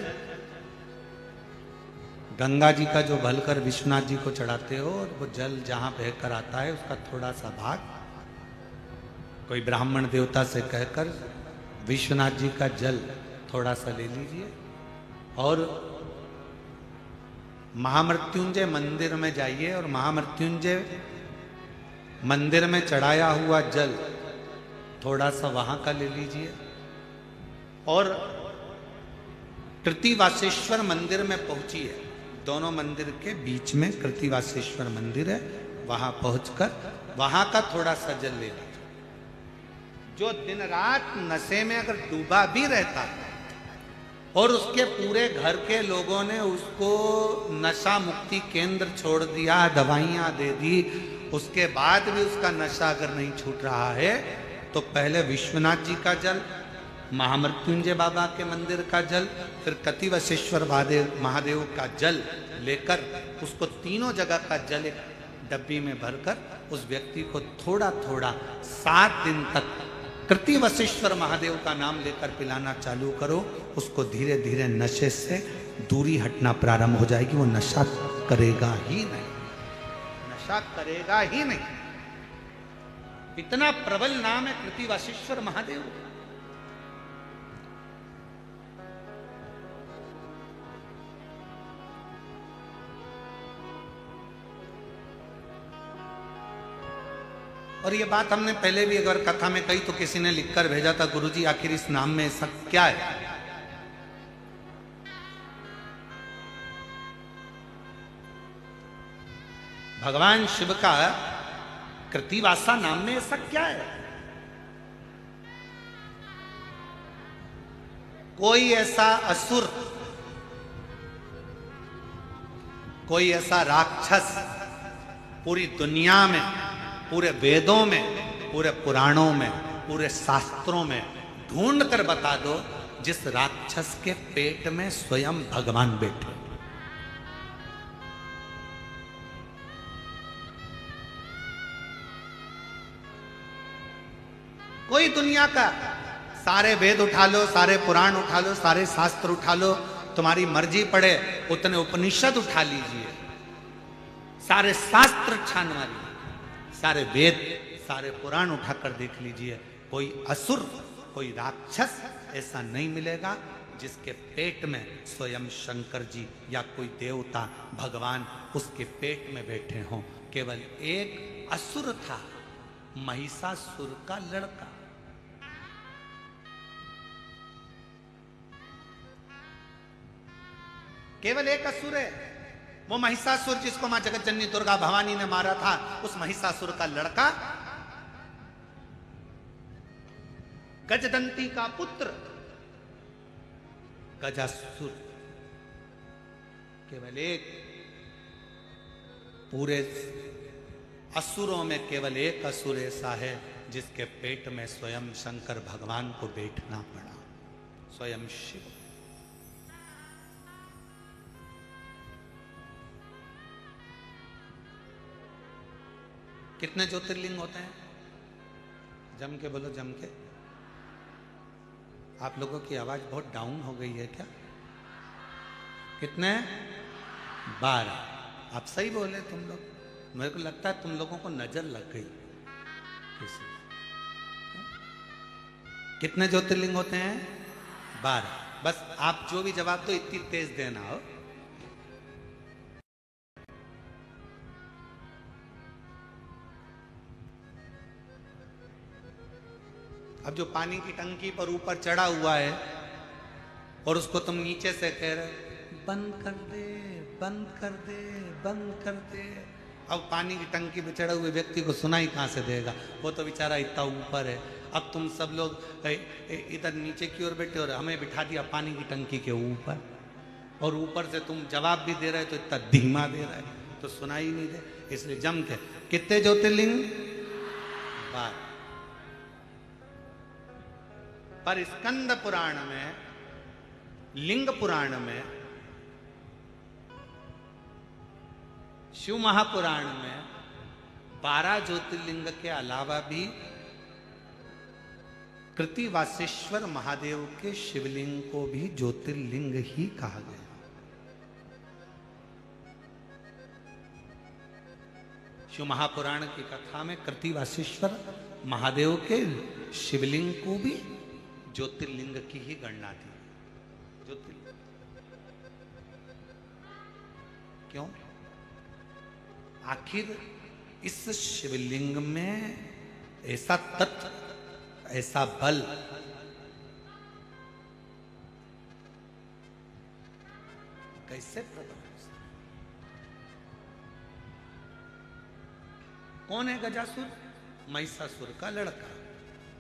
गंगा जी का जो भलकर विश्वनाथ जी को चढ़ाते हो और वो जल जहां बहकर आता है उसका थोड़ा सा भाग कोई ब्राह्मण देवता से कहकर विश्वनाथ जी का जल थोड़ा सा ले लीजिए और महामृत्युंजय मंदिर में जाइए और महामृत्युंजय मंदिर में चढ़ाया हुआ जल थोड़ा सा वहां का ले लीजिए, और कृतिवासेश्वर मंदिर में पहुंचिए। दोनों मंदिर के बीच में कृतिवासेश्वर मंदिर है, वहां पहुंचकर वहां का थोड़ा सा जल ले लीजिए। जो दिन रात नशे में अगर डूबा भी रहता है और उसके पूरे घर के लोगों ने उसको नशा मुक्ति केंद्र छोड़ दिया, दवाइयां दे दी, उसके बाद भी उसका नशा अगर नहीं छूट रहा है तो पहले विश्वनाथ जी का जल, महामृत्युंजय बाबा के मंदिर का जल, फिर कतिवशेश्वर महादेव का जल लेकर उसको तीनों जगह का जल एक डब्बी में भरकर उस व्यक्ति को थोड़ा थोड़ा 7 दिन तक कृतिवशेश्वर महादेव का नाम लेकर पिलाना चालू करो। उसको धीरे धीरे नशे से दूरी हटना प्रारंभ हो जाएगी, वो नशा करेगा ही नहीं, नशा करेगा ही नहीं। इतना प्रबल नाम है कृतिवशेश्वर महादेव। और ये बात हमने पहले भी अगर कथा में कही तो किसी ने लिखकर भेजा था, गुरुजी आखिर इस नाम में ऐसा क्या है? भगवान शिव का कृतिवासा नाम में ऐसा क्या है? कोई ऐसा असुर, कोई ऐसा राक्षस पूरी दुनिया में, पूरे वेदों में, पूरे पुराणों में, पूरे शास्त्रों में ढूंढ कर बता दो जिस राक्षस के पेट में स्वयं भगवान बैठे। कोई दुनिया का सारे वेद उठा लो, सारे पुराण उठा लो, सारे शास्त्र उठा लो, तुम्हारी मर्जी पड़े उतने उपनिषद उठा लीजिए, सारे शास्त्र छान मारिए, सारे वेद, सारे पुराण उठाकर देख लीजिए, कोई असुर, कोई राक्षस ऐसा नहीं मिलेगा जिसके पेट में स्वयं शंकर जी या कोई देवता भगवान उसके पेट में बैठे हों। केवल एक असुर था, महिषासुर का लड़का। केवल एक असुर है, वो महिषासुर जिसको मां जगत जननी दुर्गा भवानी ने मारा था, उस महिषासुर का लड़का गजदंती का पुत्र गजासुर। केवल एक, पूरे असुरों में केवल एक असुर ऐसा है जिसके पेट में स्वयं शंकर भगवान को बैठना पड़ा, स्वयं शिव। कितने ज्योतिर्लिंग होते हैं? जम के बोलो, जम के। आप लोगों की आवाज बहुत डाउन हो गई है क्या? कितने? 12। आप सही बोले तुम लोग। मेरे को लगता है तुम लोगों को नजर लग गई किसी। कितने ज्योतिर्लिंग होते हैं? 12। बस आप जो भी जवाब दो इतनी तेज देना हो। अब जो पानी की टंकी पर ऊपर चढ़ा हुआ है और उसको तुम नीचे से कह रहे बंद कर दे, बंद कर दे, बंद कर दे, अब पानी की टंकी पर चढ़े हुए व्यक्ति को सुनाई कहां से देगा? वो तो बेचारा इतना ऊपर है। अब तुम सब लोग इधर नीचे की ओर बैठे और हमें बिठा दिया पानी की टंकी के ऊपर, और ऊपर से तुम जवाब भी दे रहे तो इतना धीमा दे रहे तो सुनाई नहीं दे। इसलिए जम के कितने ज्योतिर्लिंग? 12। पर स्कंद पुराण में, लिंग पुराण में, शिव महापुराण में 12 ज्योतिर्लिंग के अलावा भी कृतिवासेश्वर महादेव के शिवलिंग को भी ज्योतिर्लिंग ही कहा गया। शिव महापुराण की कथा में कृतिवासेश्वर महादेव के शिवलिंग को भी ज्योतिर्लिंग की ही गणना थी। ज्योतिर्लिंग क्यों? आखिर इस शिवलिंग में ऐसा तत्व, ऐसा बल, कैसे प्रकट हो सकता? कौन है गजासुर? महिषासुर का लड़का।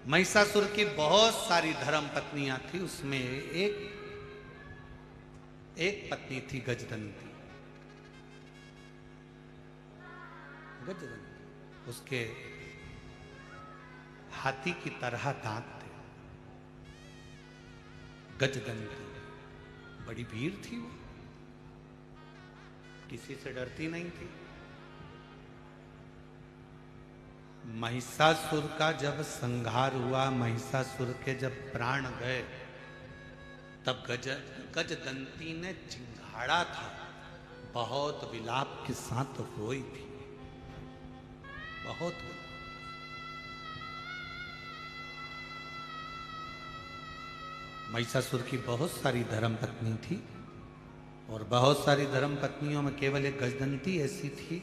महिषासुर की बहुत सारी धर्म पत्नियां थी, उसमें एक पत्नी थी गजदंती। गजदंती, उसके हाथी की तरह दांत थे। गजदंती बड़ी वीर थी, वो किसी से डरती नहीं थी। महिषासुर का जब संहार हुआ, महिषासुर के जब प्राण गए, तब गजदंती ने चिंघाड़ा था, बहुत विलाप के साथ रोई थी, बहुत। महिषासुर की बहुत सारी धर्मपत्नी थी, और बहुत सारी धर्मपत्नियों में केवल एक गजदंती ऐसी थी।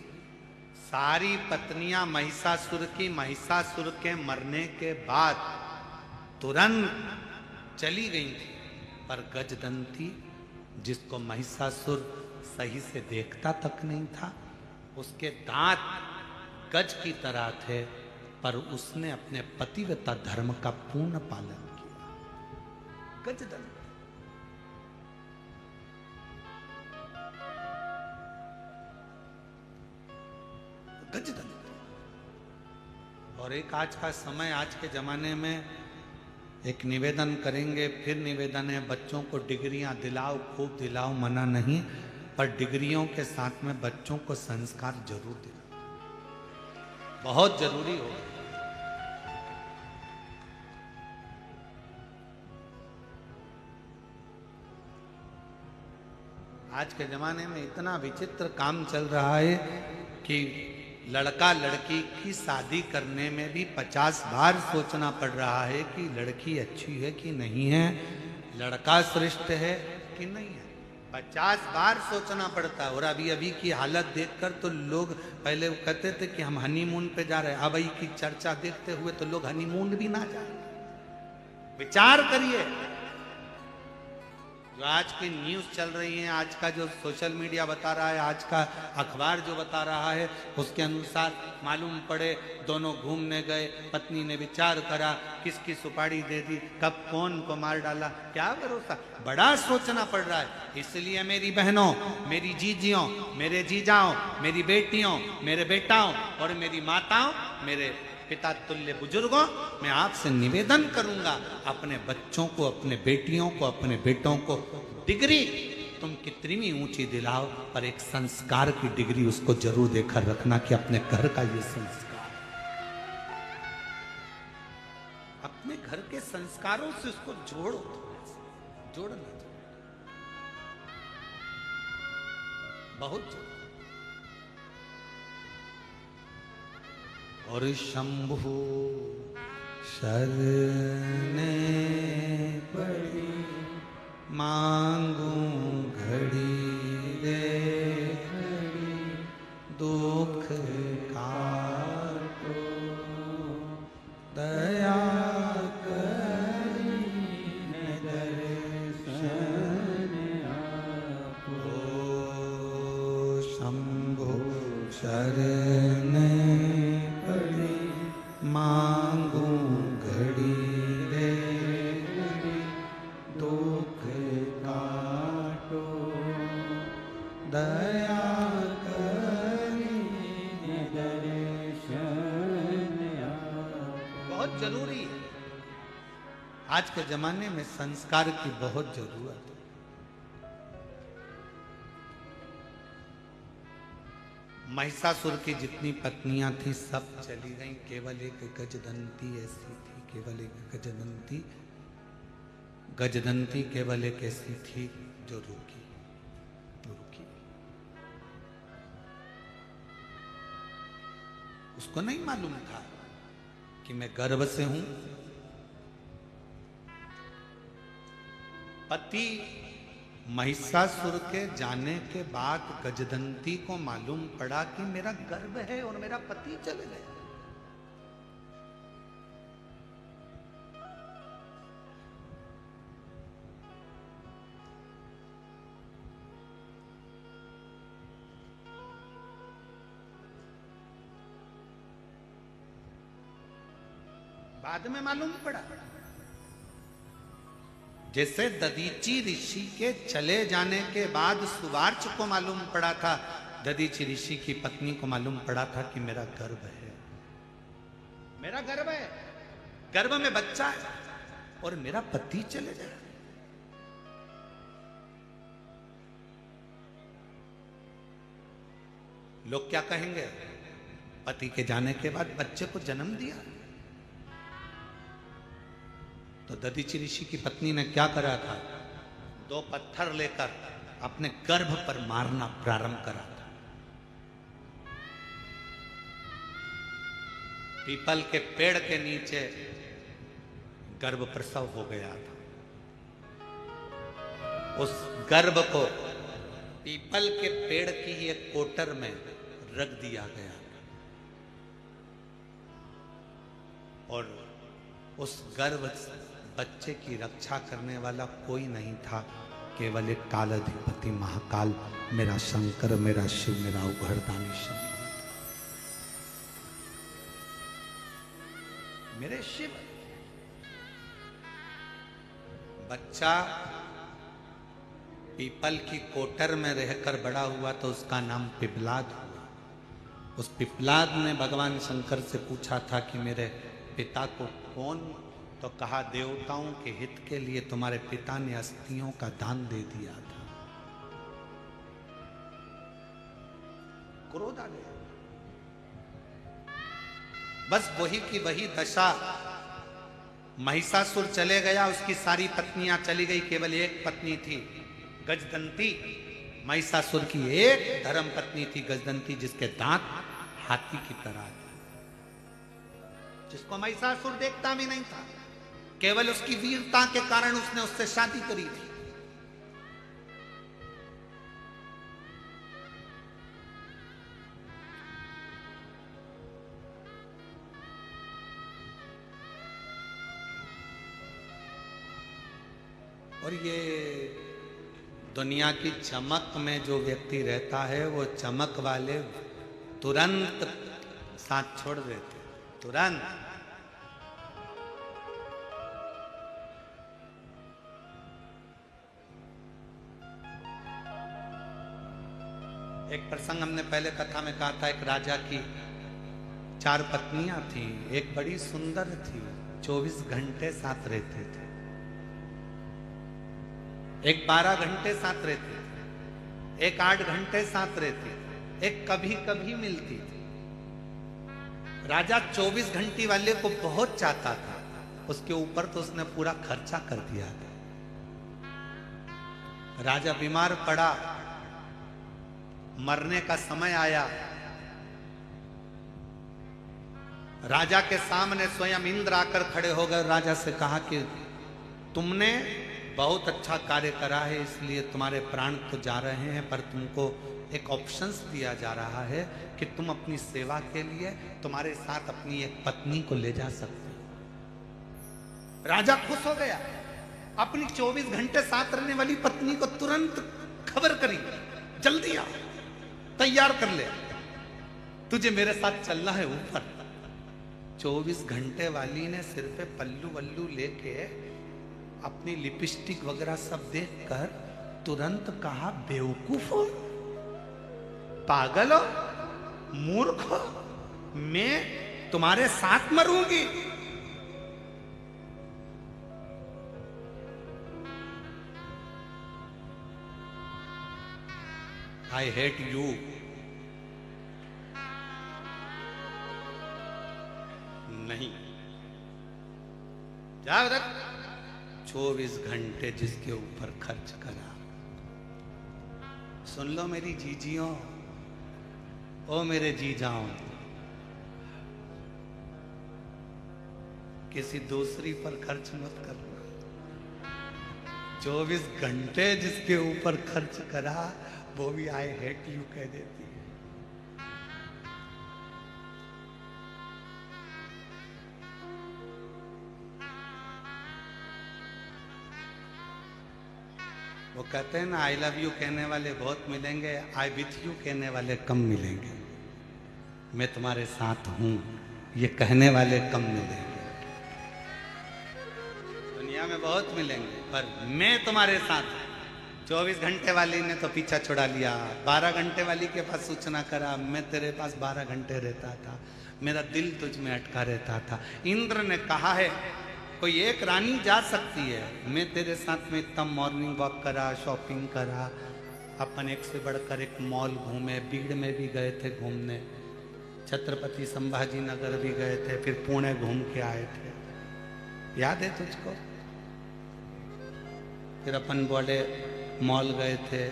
सारी पत्नियां महिषासुर की महिषासुर के मरने के बाद तुरंत चली गई थी, पर गजदंती, जिसको महिषासुर सही से देखता तक नहीं था, उसके दांत गज की तरह थे, पर उसने अपने पतिव्रता धर्म का पूर्ण पालन किया। गजदंती। गजदंती। और एक आज का समय, आज के जमाने में एक निवेदन करेंगे, फिर निवेदन है, बच्चों को डिग्रियां दिलाओ, खूब दिलाओ, मना नहीं, पर डिग्रियों के साथ में बच्चों को संस्कार जरूर दिलाओ, बहुत जरूरी हो। आज के जमाने में इतना विचित्र काम चल रहा है कि लड़का लड़की की शादी करने में भी 50 बार सोचना पड़ रहा है कि लड़की अच्छी है कि नहीं है, लड़का श्रेष्ठ है कि नहीं है, 50 बार सोचना पड़ता है। और अभी की हालत देखकर तो लोग, पहले वो कहते थे कि हम हनीमून पे जा रहे हैं, अब की चर्चा देखते हुए तो लोग हनीमून भी ना जाए। विचार करिए, जो आज की न्यूज़ चल रही है, आज का जो सोशल मीडिया बता रहा है, आज का अखबार जो बता रहा है, उसके अनुसार मालूम पड़े दोनों घूमने गए, पत्नी ने विचार करा, किसकी सुपारी दे दी, कब कौन को मार डाला, क्या भरोसा। बड़ा सोचना पड़ रहा है। इसलिए मेरी बहनों, मेरी जीजियों, मेरे जीजाओं, मेरी बेटियों, मेरे बेटाओं और मेरी माताओं, मेरे पिता तुल्य बुजुर्गों, मैं आपसे निवेदन करूंगा, अपने बच्चों को, अपने बेटियों को, अपने बेटों को डिग्री तुम कितनी भी ऊंची दिलाओ, पर एक संस्कार की डिग्री उसको जरूर देकर रखना कि अपने घर का ये संस्कार, अपने घर के संस्कारों से उसको जोड़ो, जोड़ना बहुत जोड़ो। और शंभु शरणे पड़ी, मांगू घड़ी रे घड़ी, दुख काटो दया करी दर्शन आपो। शंभु शरणे मांगू घड़ी रे घड़ी, दुख काटो दया करी दर्शन आपो। बहुत जरूरी है, आज के जमाने में संस्कार की बहुत जरूरत है। महिषासुर की जितनी पत्नियां थी सब चली गईं, केवल एक गजदंती ऐसी थी, केवल एक गजदंती, गजदंती केवल एक ऐसी थी जो रुकी, रुकी। उसको नहीं मालूम था कि मैं गर्भ से हूं। पति महिषासुर के जाने के बाद गजदंती को मालूम पड़ा कि मेरा गर्भ है और मेरा पति चले गए। बाद में मालूम पड़ा, जैसे दधीची ऋषि के चले जाने के बाद सुवार्च को मालूम पड़ा था, दधीची ऋषि की पत्नी को मालूम पड़ा था कि मेरा गर्भ है, मेरा गर्भ है, गर्भ में बच्चा है और मेरा पति चले जाए। लोग क्या कहेंगे? पति के जाने के बाद बच्चे को जन्म दिया। तो दधीची ऋषि की पत्नी ने क्या करा था? 2 पत्थर लेकर अपने गर्भ पर मारना प्रारंभ करा था। पीपल के पेड़ के नीचे गर्भ प्रसव हो गया था। उस गर्भ को पीपल के पेड़ की ही एक कोटर में रख दिया गया और उस गर्भ बच्चे की रक्षा करने वाला कोई नहीं था, केवल एक कालाधिपति महाकाल मेरा शंकर, मेरा शिव, मेरा उभरदानी शंकर, मेरे शिव। बच्चा पीपल की कोटर में रहकर बड़ा हुआ तो उसका नाम पिपलाद हुआ। उस पिपलाद ने भगवान शंकर से पूछा था कि मेरे पिता को कौन, तो कहा देवताओं के हित के लिए तुम्हारे पिता ने अस्थियों का दान दे दिया था। क्रोध आ गया। बस वही की वही दशा, महिषासुर चले गया, उसकी सारी पत्नियां चली गई, केवल एक पत्नी थी गजदंती। महिषासुर की एक धर्म पत्नी थी गजदंती, जिसके दांत हाथी की तरह थे, जिसको महिषासुर देखता भी नहीं था, केवल उसकी वीरता के कारण उसने उससे शादी करी थी। और ये दुनिया की चमक में जो व्यक्ति रहता है, वो चमक वाले तुरंत साथ छोड़ देते, तुरंत। एक प्रसंग हमने पहले कथा में कहा था, एक राजा की 4 पत्नियां थी। एक बड़ी सुंदर थी, 24 घंटे साथ रहते थे। एक 12 घंटे साथ रहते थे, एक 8 घंटे साथ रहती थी, एक कभी कभी मिलती थी। राजा 24 घंटे वाले को बहुत चाहता था, उसके ऊपर तो उसने पूरा खर्चा कर दिया था। राजा बीमार पड़ा, मरने का समय आया। राजा के सामने स्वयं इंद्र आकर खड़े हो गए। राजा से कहा कि तुमने बहुत अच्छा कार्य करा है, इसलिए तुम्हारे प्राण तो जा रहे हैं, पर तुमको एक ऑप्शंस दिया जा रहा है कि तुम अपनी सेवा के लिए तुम्हारे साथ अपनी एक पत्नी को ले जा सकते हो। राजा खुश हो गया, अपनी 24 घंटे साथ रहने वाली पत्नी को तुरंत खबर करी, जल्दी आ, तैयार कर ले, तुझे मेरे साथ चलना है ऊपर। 24 घंटे वाली ने सिर पे पल्लू वल्लू लेके अपनी लिपस्टिक वगैरह सब देखकर तुरंत कहा, बेवकूफ हो, पागल हो, मूर्ख हो, मैं तुम्हारे साथ मरूंगी। I hate you. नहीं, जा उधर। 24 घंटे जिसके ऊपर खर्च करा। सुन लो मेरी जीजियों, ओ मेरे जीजाओं, किसी दूसरी पर खर्च मत करना। 24 घंटे जिसके ऊपर खर्च करा वो भी आई हेट यू कह देती है। वो कहते हैं ना, आई लव यू कहने वाले बहुत मिलेंगे, आई विथ यू कहने वाले कम मिलेंगे। मैं तुम्हारे साथ हूं ये कहने वाले कम मिलेंगे। दुनिया में बहुत मिलेंगे पर मैं तुम्हारे साथ हूं। 24 घंटे वाली ने तो पीछा छुड़ा लिया, 12 घंटे वाली के पास सूचना करा, मैं तेरे पास 12 घंटे रहता था, मेरा दिल तुझ में अटका रहता था। इंद्र ने कहा है कोई एक रानी जा सकती है, मैं तेरे साथ में इतना मॉर्निंग वॉक करा, शॉपिंग करा, अपन एक से बढ़कर एक मॉल घूमे, भीड़ में भी गए थे घूमने, छत्रपति संभाजी नगर भी गए थे, फिर पुणे घूम के आए थे, याद है तुझको? फिर अपन बोले मॉल गए थे,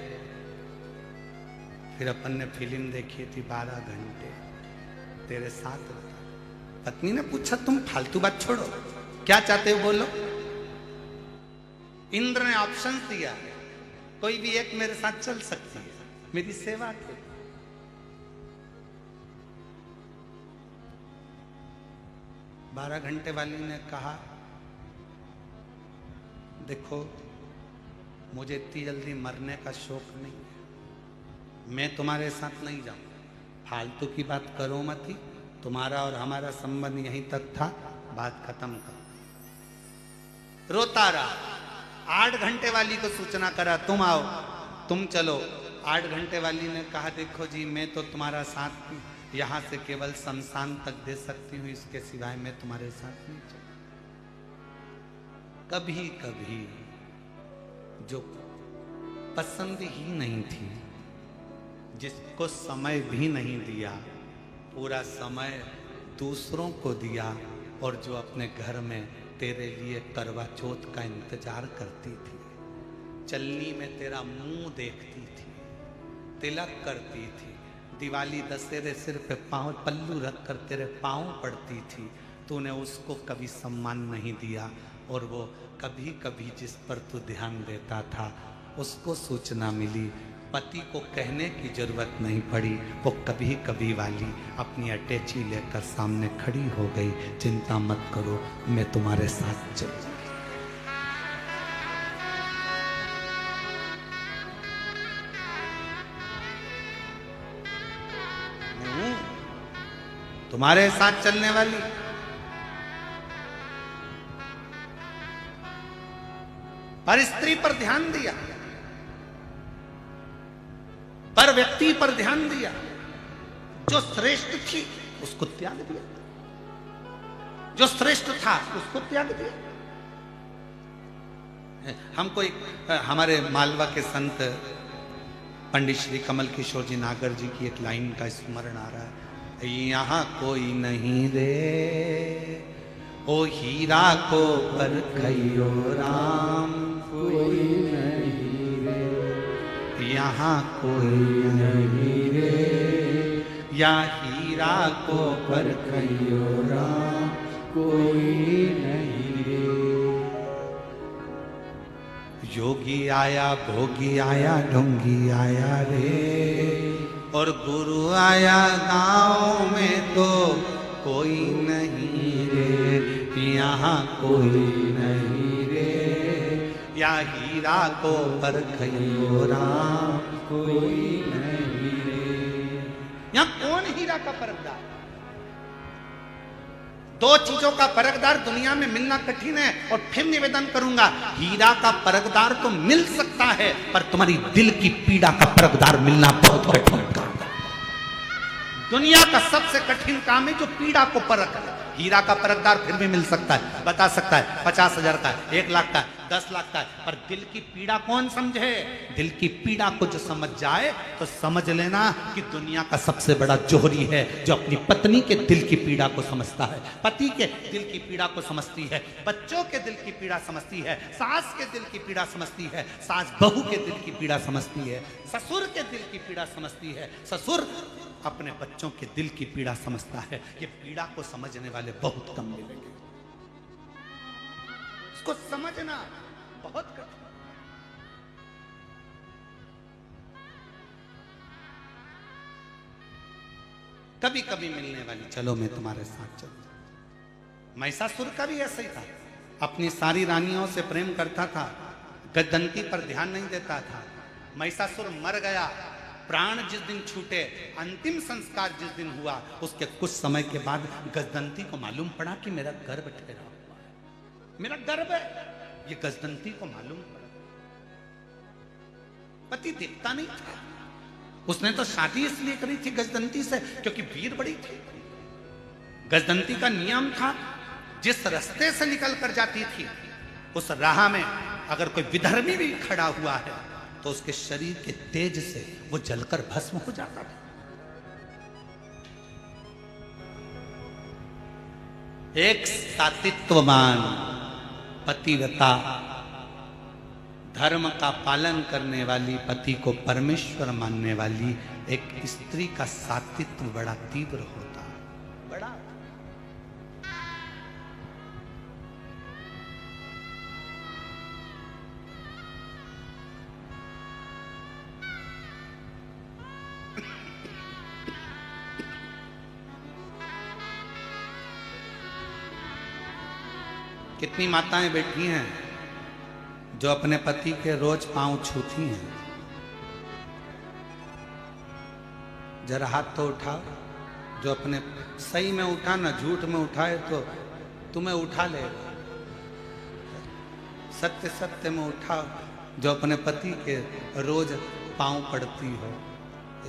फिर अपन ने फिल्म देखी थी 12 घंटे तेरे साथ। पत्नी ने पूछा तुम फालतू बात छोड़ो, क्या चाहते हो बोलो। इंद्र ने ऑप्शन दिया, कोई भी एक मेरे साथ चल सकती है, मेरी सेवा के। 12 घंटे वाली ने कहा देखो मुझे इतनी जल्दी मरने का शौक नहीं है, मैं तुम्हारे साथ नहीं जाऊंगा, फालतू की बात करो मत ही, तुम्हारा और हमारा संबंध यहीं तक था, बात खत्म कर। रोता रहा। 8 घंटे वाली को सूचना करा तुम आओ, तुम चलो। 8 घंटे वाली ने कहा देखो जी मैं तो तुम्हारा साथ यहां से केवल शमशान तक दे सकती हूं, इसके सिवाय मैं तुम्हारे साथ नहीं चलूं। कभी कभी जो पसंद ही नहीं थी, जिसको समय भी नहीं दिया, पूरा समय दूसरों को दिया, और जो अपने घर में तेरे लिए करवा चौथ का इंतजार करती थी, चलनी में तेरा मुंह देखती थी, तिलक करती थी, दिवाली दशहरे सिर पे पांव पल्लू रख कर तेरे पांव पड़ती थी, तूने उसको कभी सम्मान नहीं दिया। और वो कभी कभी जिस पर तू ध्यान देता था उसको सूचना मिली, पति को कहने की जरूरत नहीं पड़ी, वो कभी कभी वाली अपनी अटैची लेकर सामने खड़ी हो गई, चिंता मत करो मैं तुम्हारे साथ चलूंगी। तुम्हारे साथ चलने वाली। पर स्त्री पर ध्यान दिया, पर व्यक्ति पर ध्यान दिया, जो श्रेष्ठ थी उसको त्याग दिया, जो श्रेष्ठ था उसको त्याग दिया। हमको एक हमारे मालवा के संत पंडित श्री कमल किशोर जी नागर जी की एक लाइन का स्मरण आ रहा है, यहाँ कोई नहीं रे ओ हीरा को परखइयो राम, कोई नहीं रे, यहाँ कोई नहीं रे, या हीरा को परखइयो राम, कोई नहीं रे। योगी आया भोगी आया ढोंगी आया रे, और गुरु आया गांव में तो कोई नहीं रे, यहाँ कोई नहीं रे, या हीरा को परखइयो राम, कोई नहीं रे। यहाँ कौन हीरा का परखदार? दो चीजों का परखदार दुनिया में मिलना कठिन है, और फिर निवेदन करूंगा, हीरा का परखदार तो मिल सकता है पर तुम्हारी दिल की पीड़ा का परखदार मिलना बहुत कठिन काम है। दुनिया का सबसे कठिन काम है जो पीड़ा को परख है। हीरा का परखदार फिर भी मिल सकता है, बता सकता है 50,000 का है, 1 लाख का है, 10 लाख का है, पर दिल की पीड़ा कौन समझे? दिल की पीड़ा को जो समझ जाए तो समझ लेना कि दुनिया का सबसे बड़ा जोहरी है जो अपनी पत्नी के दिल की पीड़ा को समझता है, पति के दिल की पीड़ा को समझती है, बच्चों के दिल की पीड़ा समझती है, सास के दिल की पीड़ा समझती है, सास बहू के दिल की पीड़ा समझती है, ससुर के दिल की पीड़ा समझती है, ससुर अपने बच्चों के दिल की पीड़ा समझता है। ये पीड़ा को समझने वाले बहुत कम मिलेंगे, इसको समझना बहुत कठिन। कभी कभी मिलने वाली, चलो मैं तुम्हारे साथ चलूं। महिषासुर का भी ऐसा ही था, अपनी सारी रानियों से प्रेम करता था, गजदंती पर ध्यान नहीं देता था। महिषासुर मर गया, प्राण जिस दिन छूटे, अंतिम संस्कार जिस दिन हुआ, उसके कुछ समय के बाद गजदंती को मालूम पड़ा कि मेरा गर्भ ठहरा हुआ है, मेरा गर्भ है। ये गजदंती को मालूम पड़ा। पति दिखता नहीं था, उसने तो शादी इसलिए करी थी गजदंती से क्योंकि वीर बड़ी थी। गजदंती का नियम था, जिस रास्ते से निकल कर जाती थी उस राह में अगर कोई विधर्मी भी खड़ा हुआ है तो उसके शरीर के तेज से वो जलकर भस्म हो जाता था। एक सातित्ववान पतिव्रता, धर्म का पालन करने वाली, पति को परमेश्वर मानने वाली एक स्त्री का सातित्व बड़ा तीव्र होता है, बड़ा। कितनी माताएं बैठी हैं जो अपने पति के रोज पांव छूती हैं। जरा हाथ तो उठाओ, जो अपने सही में उठा ना झूठ में उठाए तो तुम्हें उठा लेगा। सत्य सत्य में उठाओ, जो अपने पति के रोज पांव पड़ती हो।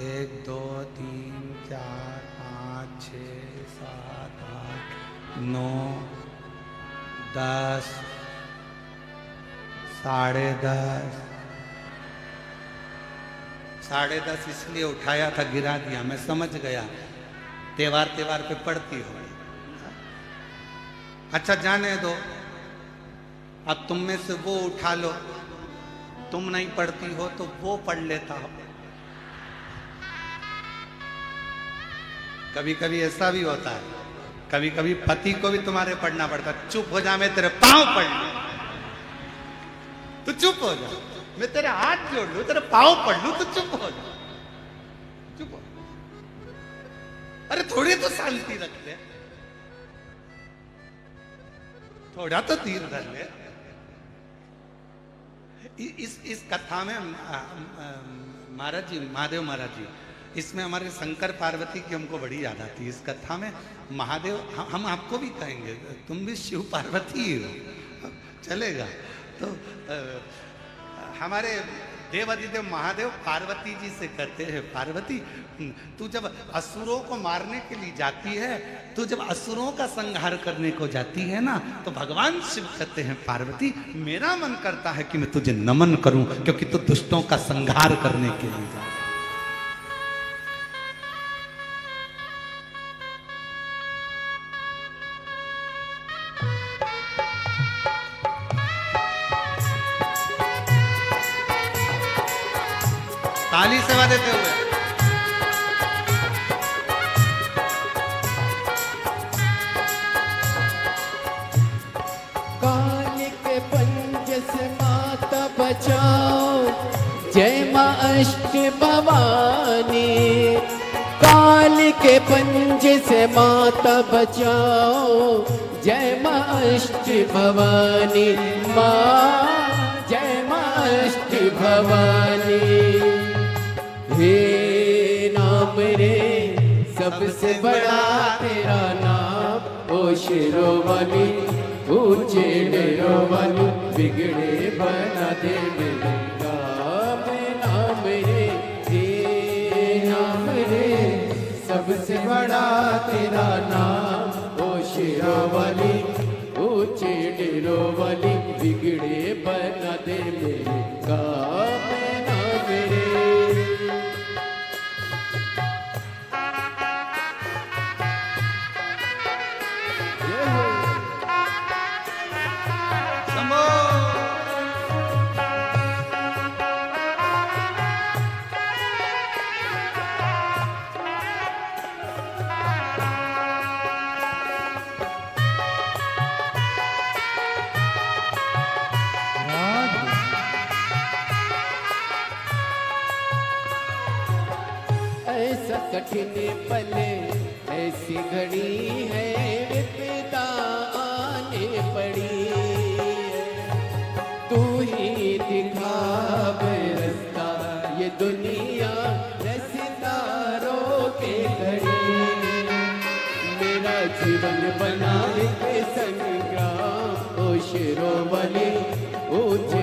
1 2 3 4 5 6 7 8 9 10 10:30 10:30 इसलिए उठाया था, गिरा दिया, मैं समझ गया त्योहार पे पढ़ती हो। अच्छा जाने दो, अब तुम में से वो उठा लो, तुम नहीं पढ़ती हो तो वो पढ़ लेता हो। कभी कभी ऐसा भी होता है, कभी कभी पति को भी तुम्हारे पढ़ना पड़ता। चुप हो जा, मैं तेरे पांव पढ़ लूं, तू चुप हो जा, मैं तेरे हाथ जोड़ लूं, तेरे पांव पढ़ लूं, तू चुप हो जा, चुप हो। अरे थोड़ी तो शांति रख ले, थोड़ा तो धीर धर ले। इस कथा में महाराज जी, महादेव महाराज जी, इसमें हमारे शंकर पार्वती की हमको बड़ी याद आती है। इस कथा में महादेव, हम आपको भी कहेंगे तुम भी शिव पार्वती ही हो, चलेगा। तो हमारे देवादिदेव महादेव पार्वती जी से कहते हैं, पार्वती तू जब असुरों को मारने के लिए जाती है, तू जब असुरों का संहार करने को जाती है ना, तो भगवान शिव कहते हैं पार्वती मेरा मन करता है कि मैं तुझे नमन करूं, क्योंकि तू दुष्टों का संहार करने के लिए जा। ताली सेवा देते हुए काल के पंज से माता बचाओ, जय मां अष्ट भवानी। काल के पंज से माता बचाओ, जय मां अष्ट भवानी। मां जय मां अष्ट भवानी। हे नाम रे सबसे बड़ा तेरा नाम, ओ शेरों वाली ऊंचे डेरों वाली, बिगड़े बना दे मेरे काम। नाम रे हे नाम रे सबसे बड़ा तेरा नाम, ओ शेरों वाली ऊंचे डेरों वाली, बिगड़े बना दे मेरे काम। नाम रे ऐसा कठिन पल ऐसी घड़ी है विपदा आने पड़ी तू ही दिखा रास्ता ये दुनिया रस्तारों के घड़ी मेरा जीवन बना के संग्राम ओ शिरोमणि ऊंचे